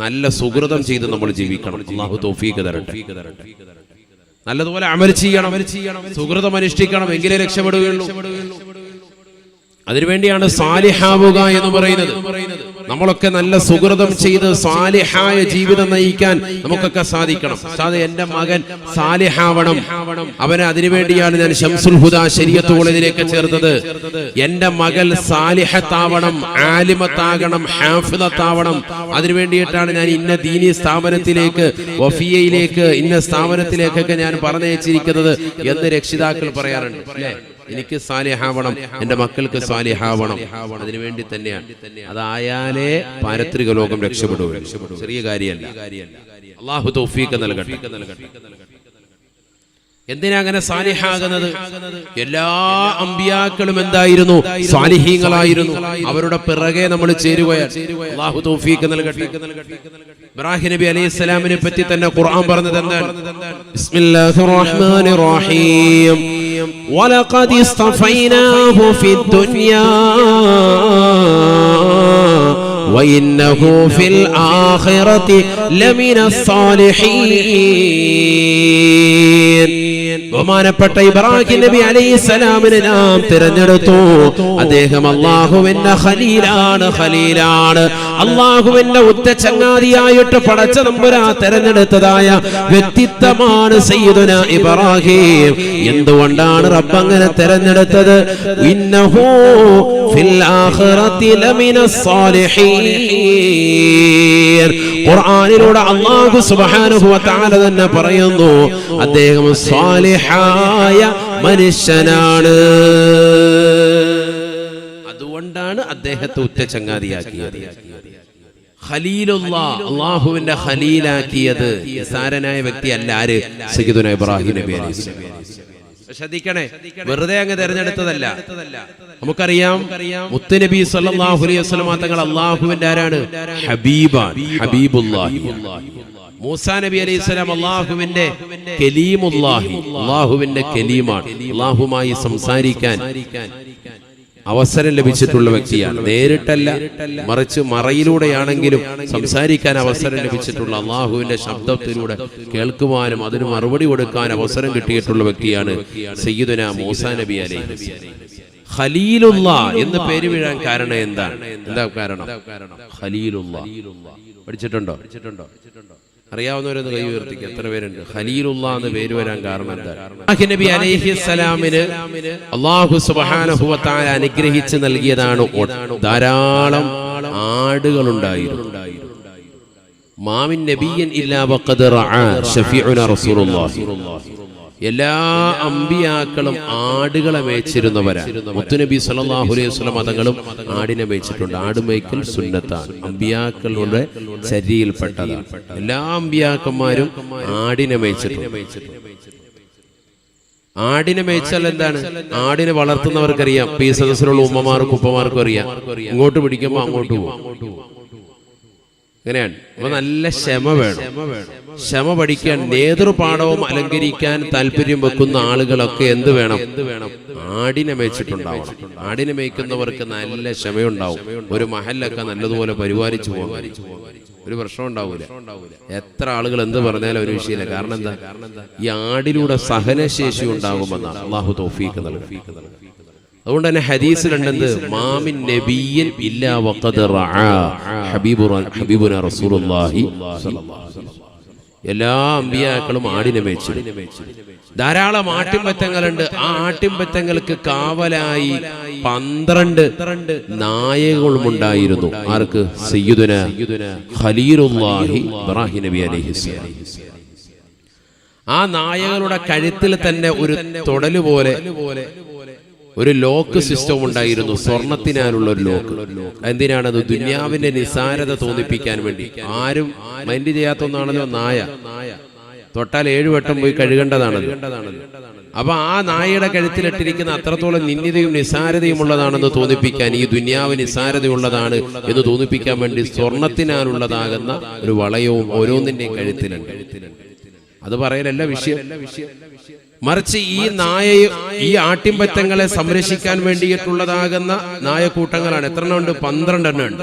നല്ല സുഹൃതം ചെയ്ത് നമ്മൾ ജീവിക്കണം. അല്ലാഹു തൗഫീഖ് തരട്ടെ. നല്ലതുപോലെ അമൽ ചെയ്യണം, സുഹൃതം അനുഷ്ഠിക്കണം, എങ്കിലേ രക്ഷപ്പെടുകയുള്ളൂ. അതിനുവേണ്ടിയാണ് സാലിഹാവുക എന്ന് പറയുന്നത്. നമ്മളൊക്കെ നല്ല സുഹൃതം ചെയ്ത് സാലിഹായ ജീവിതം നയിക്കാൻ നമുക്കൊക്കെ സാധിക്കണം. എന്റെ മകൻ സാലിഹാവണം, അവനെ അതിനുവേണ്ടിയാണ് ഞാൻ ശംസുൽ ഹുദാ ശരീഅത്ത് കോളേജിലേക്ക് ചേർത്തത്. എന്റെ മകൾ സാലിഹത്താവണം, ആലിമത്താകണം, ഹാഫിളത്താവണം. അതിനുവേണ്ടിയിട്ടാണ് ഞാൻ ഇന്ന ദീനി സ്ഥാപനത്തിലേക്ക്, വഫിയയിലേക്ക്, ഇന്ന സ്ഥാപനത്തിലേക്കൊക്കെ ഞാൻ പറഞ്ഞയച്ചിരിക്കുന്നത് എന്ന് രക്ഷിതാക്കൾ പറയാറുണ്ട്. അല്ലേ? എനിക്ക് സാലിഹാവണം, എന്റെ മക്കൾക്ക് സാലിഹാവണം. അതിനുവേണ്ടി തന്നെയാണ്. അതായാലേ പാരത്രിക ലോകം രക്ഷപ്പെടൂ. ചെറിയ കാര്യമല്ല. അല്ലാഹു തൗഫീഖ് നൽകട്ടെ. എന്തിനാ അങ്ങനെ സാലിഹാകുന്നത്? എല്ലാ അമ്പിയാക്കളും എന്തായിരുന്നു? സാലിഹീങ്ങളായിരുന്നു. അവരുടെ പിറകെ നമ്മൾ ചേരുകയാണ്. അല്ലാഹു തൗഫീഖ് നൽകട്ടെ. ഇബ്രാഹിം നബി അലൈഹിസ്സലാമിനെ പറ്റി തന്നെ ഖുർആൻ പറഞ്ഞത് എന്താണ്? ബിസ്മില്ലാഹിർ റഹ്മാനിർ റഹീം. വലഖദ് ഇസ്തഫൈനാഹു ഫിദ്ദുനിയാ വഇന്നഹു ഫിൽ ആഖിറതി ലമിനസ് സാലിഹീൻ. ബഹുമാനപ്പെട്ട ഇബ്രാഹിം നബി അലൈഹിസ്സലാമിനെ നാം തിരഞ്ഞെടുത്തു. അദ്ദേഹം അല്ലാഹുവിന്റെ ഖലീലാണ്. അല്ലാഹുവിന്റെ ഉറ്റ ചങ്ങാതിയായിട്ട് പടച്ച തമ്പുരാൻ തിരഞ്ഞെടുത്തതായ വ്യക്തിത്വമാണ് സയ്യിദുനാ ഇബ്രാഹിം. എന്തുകൊണ്ടാണ് റബ്ബ് അങ്ങനെ തിരഞ്ഞെടുത്തത്? ഇന്നഹു ഫിൽ ആഖിറതി ലമിനസ് സാലിഹീൻ. ഖുർആനിലൂടെ അല്ലാഹു സുബ്ഹാനഹു വ തആല തന്നെ പറയുന്നു, അദ്ദേഹം സാലിഹായ മനുഷ്യനാണ്. അതുകൊണ്ടാണ് അദ്ദേഹത്തെ ഉറ്റ ചങ്ങാതിയാക്കിയത്. ഖലീലുള്ളാഹ്, അല്ലാഹുവിന്റെ ഖലീലാക്കിയത് നിസാരനായ വ്യക്തി അല്ല. ആര്? സയ്യിദുനാ ഇബ്രാഹിം നബി അലൈഹിസ്സലാം. ശ്രദ്ധിക്കണേ, വെറുതെ അങ്ങ് തെരഞ്ഞെടുത്തതല്ല. നമുക്കറിയാം മുത്തുനബി സല്ലല്ലാഹു അലൈഹി വസല്ലം തങ്ങൾ അല്ലാഹുവിന്റെ ആരാണ്? ഹബീബാണ്, ഹബീബുല്ലാഹി. മൂസാ നബി അലൈഹിസ്സലാം അല്ലാഹുവിന്റെ കലീമുല്ലാഹി, അല്ലാഹുവിന്റെ കലീമാണ്. അല്ലാഹുമായി സംസാരിക്കാൻ അവസരം ലഭിച്ചിട്ടുള്ള വ്യക്തിയാണ്. നേരിട്ടല്ല, മറിച്ച് മറയിലൂടെയാണെങ്കിലും സംസാരിക്കാൻ അവസരം ലഭിച്ചിട്ടുള്ള, അള്ളാഹുവിന്റെ ശബ്ദത്തിലൂടെ കേൾക്കുവാനും അതിന് മറുപടി കൊടുക്കാൻ അവസരം കിട്ടിയിട്ടുള്ള വ്യക്തിയാണ് സയ്യിദുനാ മൂസാ നബി അലൈഹിസ്സലാം. ഖലീലുള്ളാഹ് എന്ന് പേര് വീഴാൻ കാരണം എന്താണ്? എന്താ കാരണം? ഖലീലുള്ളാഹ് പഠിച്ചിട്ടുണ്ടോ? അറിയാവുന്നവരൊന്ന് കൈ ഉയർത്തിക്കുക. എത്ര പേരുണ്ട്? ഖലീലുള്ളാഹ് എന്ന് പേര് വരാൻ കാരണം എന്താണ്? ഇബ്രാഹിം നബി അലൈഹിസ്സലാമിന് അല്ലാഹു സുബ്ഹാനഹു വ തആല അനുഗ്രഹിച്ച് നൽകിയതാണ് ധാരാളം ആടുകളുണ്ടായിരുന്നു. മാമിൻ നബിയ്യൻ ഇല്ലാ വഖദ് റഅ ശഫീഉനാ റസൂലുള്ളാഹി. എല്ലാ അമ്പിയാക്കളും ആടുകളെ മേച്ചിരുന്നവരാണ്. മുത്തുനബി സല്ലല്ലാഹു അലൈഹി വസല്ലം തങ്ങളും ആടിനെ മേച്ചിട്ടുണ്ട്. ആടുമേയ്ക്കൽ സുന്നത്താണ്, അമ്പിയാക്കളുടെ ചര്യയിൽപ്പെട്ടതാണ്. എല്ലാ അമ്പിയാക്കന്മാരും ആടിനെ മേച്ചിട്ടുണ്ട്. ആടിനെ മേച്ചാൽ എന്താണ്? ആടിനെ വളർത്തുന്നവർക്കറിയാം. ഈ സദസ്സിലുള്ള ഉമ്മമാർക്കും ഉപ്പമാർക്കും അറിയാം. ഇങ്ങോട്ട് പിടിക്കുമ്പോൾ അങ്ങോട്ട് പോകും. അങ്ങനെയാണ്. അപ്പൊ നല്ല ക്ഷമ വേണം. ക്ഷമ പഠിക്കാൻ, നേതൃപാഠവും അലങ്കരിക്കാൻ താല്പര്യം വെക്കുന്ന ആളുകളൊക്കെ എന്ത് വേണം? ആടിനെ മേച്ചിട്ടുണ്ടാവണം. ആടിനെ മേയ്ക്കുന്നവർക്ക് നല്ല ക്ഷമയുണ്ടാവും. ഒരു മഹല്ലൊക്കെ നല്ലതുപോലെ പരിപാലിച്ചു പോകാൻ ഒരു പ്രശ്നം ഉണ്ടാവൂല. എത്ര ആളുകൾ എന്ത് പറഞ്ഞാലും ഒരു വിഷയമില്ല. കാരണം എന്താ? ഈ ആടിലൂടെ സഹനശേഷി ഉണ്ടാകുമെന്നാണ്. അല്ലാഹു തൗഫീഖ് നൽകട്ടെ. അതുകൊണ്ട് തന്നെ ഹദീസിലുണ്ടെന്ത്? മാമിൻ നബിയ്യിൻ ഇല്ലാ വഖദ് റഅ ഹബീബുനാ റസൂലുള്ളാഹി സ്വല്ലല്ലാഹു അലൈഹി വസല്ലം. എല്ലാ അമ്പിയാക്കളും ആടിനെ മേച്ചു. ധാരാളം ആട്ടിൻപറ്റങ്ങളുണ്ട്. ആ ആട്ടിൻപറ്റങ്ങൾക്ക് കാവലായി 12 നായകളും ഉണ്ടായിരുന്നു. ആർക്ക്? സയ്യിദുനാ ഖലീലുള്ളാഹി ഇബ്രാഹിം നബി അലൈഹിസ്സലാം. ആ നായകളുടെ കഴുത്തിൽ തന്നെ ഒരു തൊടല് പോലെ ഒരു ലോക്ക് സിസ്റ്റം ഉണ്ടായിരുന്നു. സ്വർണത്തിനാലുള്ള ഒരു ലോക്ക്. എന്തിനാണത്? ദുന്യാവിന്റെ നിസാരത തോന്നിപ്പിക്കാൻ വേണ്ടി. ആരും മൈൻഡ് ചെയ്യാത്ത ഒന്നാണല്ലോ നായ. തൊട്ടാൽ 7 വട്ടം പോയി കഴുകേണ്ടതാണത്. അപ്പൊ ആ നായയുടെ കഴുത്തിലിട്ടിരിക്കുന്ന അത്രത്തോളം നിന്ദ്യതയും നിസാരതയും ഉള്ളതാണെന്ന് തോന്നിപ്പിക്കാൻ, ഈ ദുന്യാവ് നിസാരതയുള്ളതാണ് എന്ന് തോന്നിപ്പിക്കാൻ വേണ്ടി സ്വർണത്തിനാലുള്ളതാകുന്ന ഒരു വളയവും ഓരോന്നിന്റെയും കഴുത്തിലുണ്ട്. അത് പറയലല്ല വിഷയം. മറിച്ച് ഈ നായയും ഈ ആട്ടിൻപറ്റങ്ങളെ സംരക്ഷിക്കാൻ വേണ്ടിയിട്ടുള്ളതാകുന്ന നായക്കൂട്ടങ്ങളാണ്. എത്ര എണ്ണം ഉണ്ട്? 12 എണ്ണം ഉണ്ട്.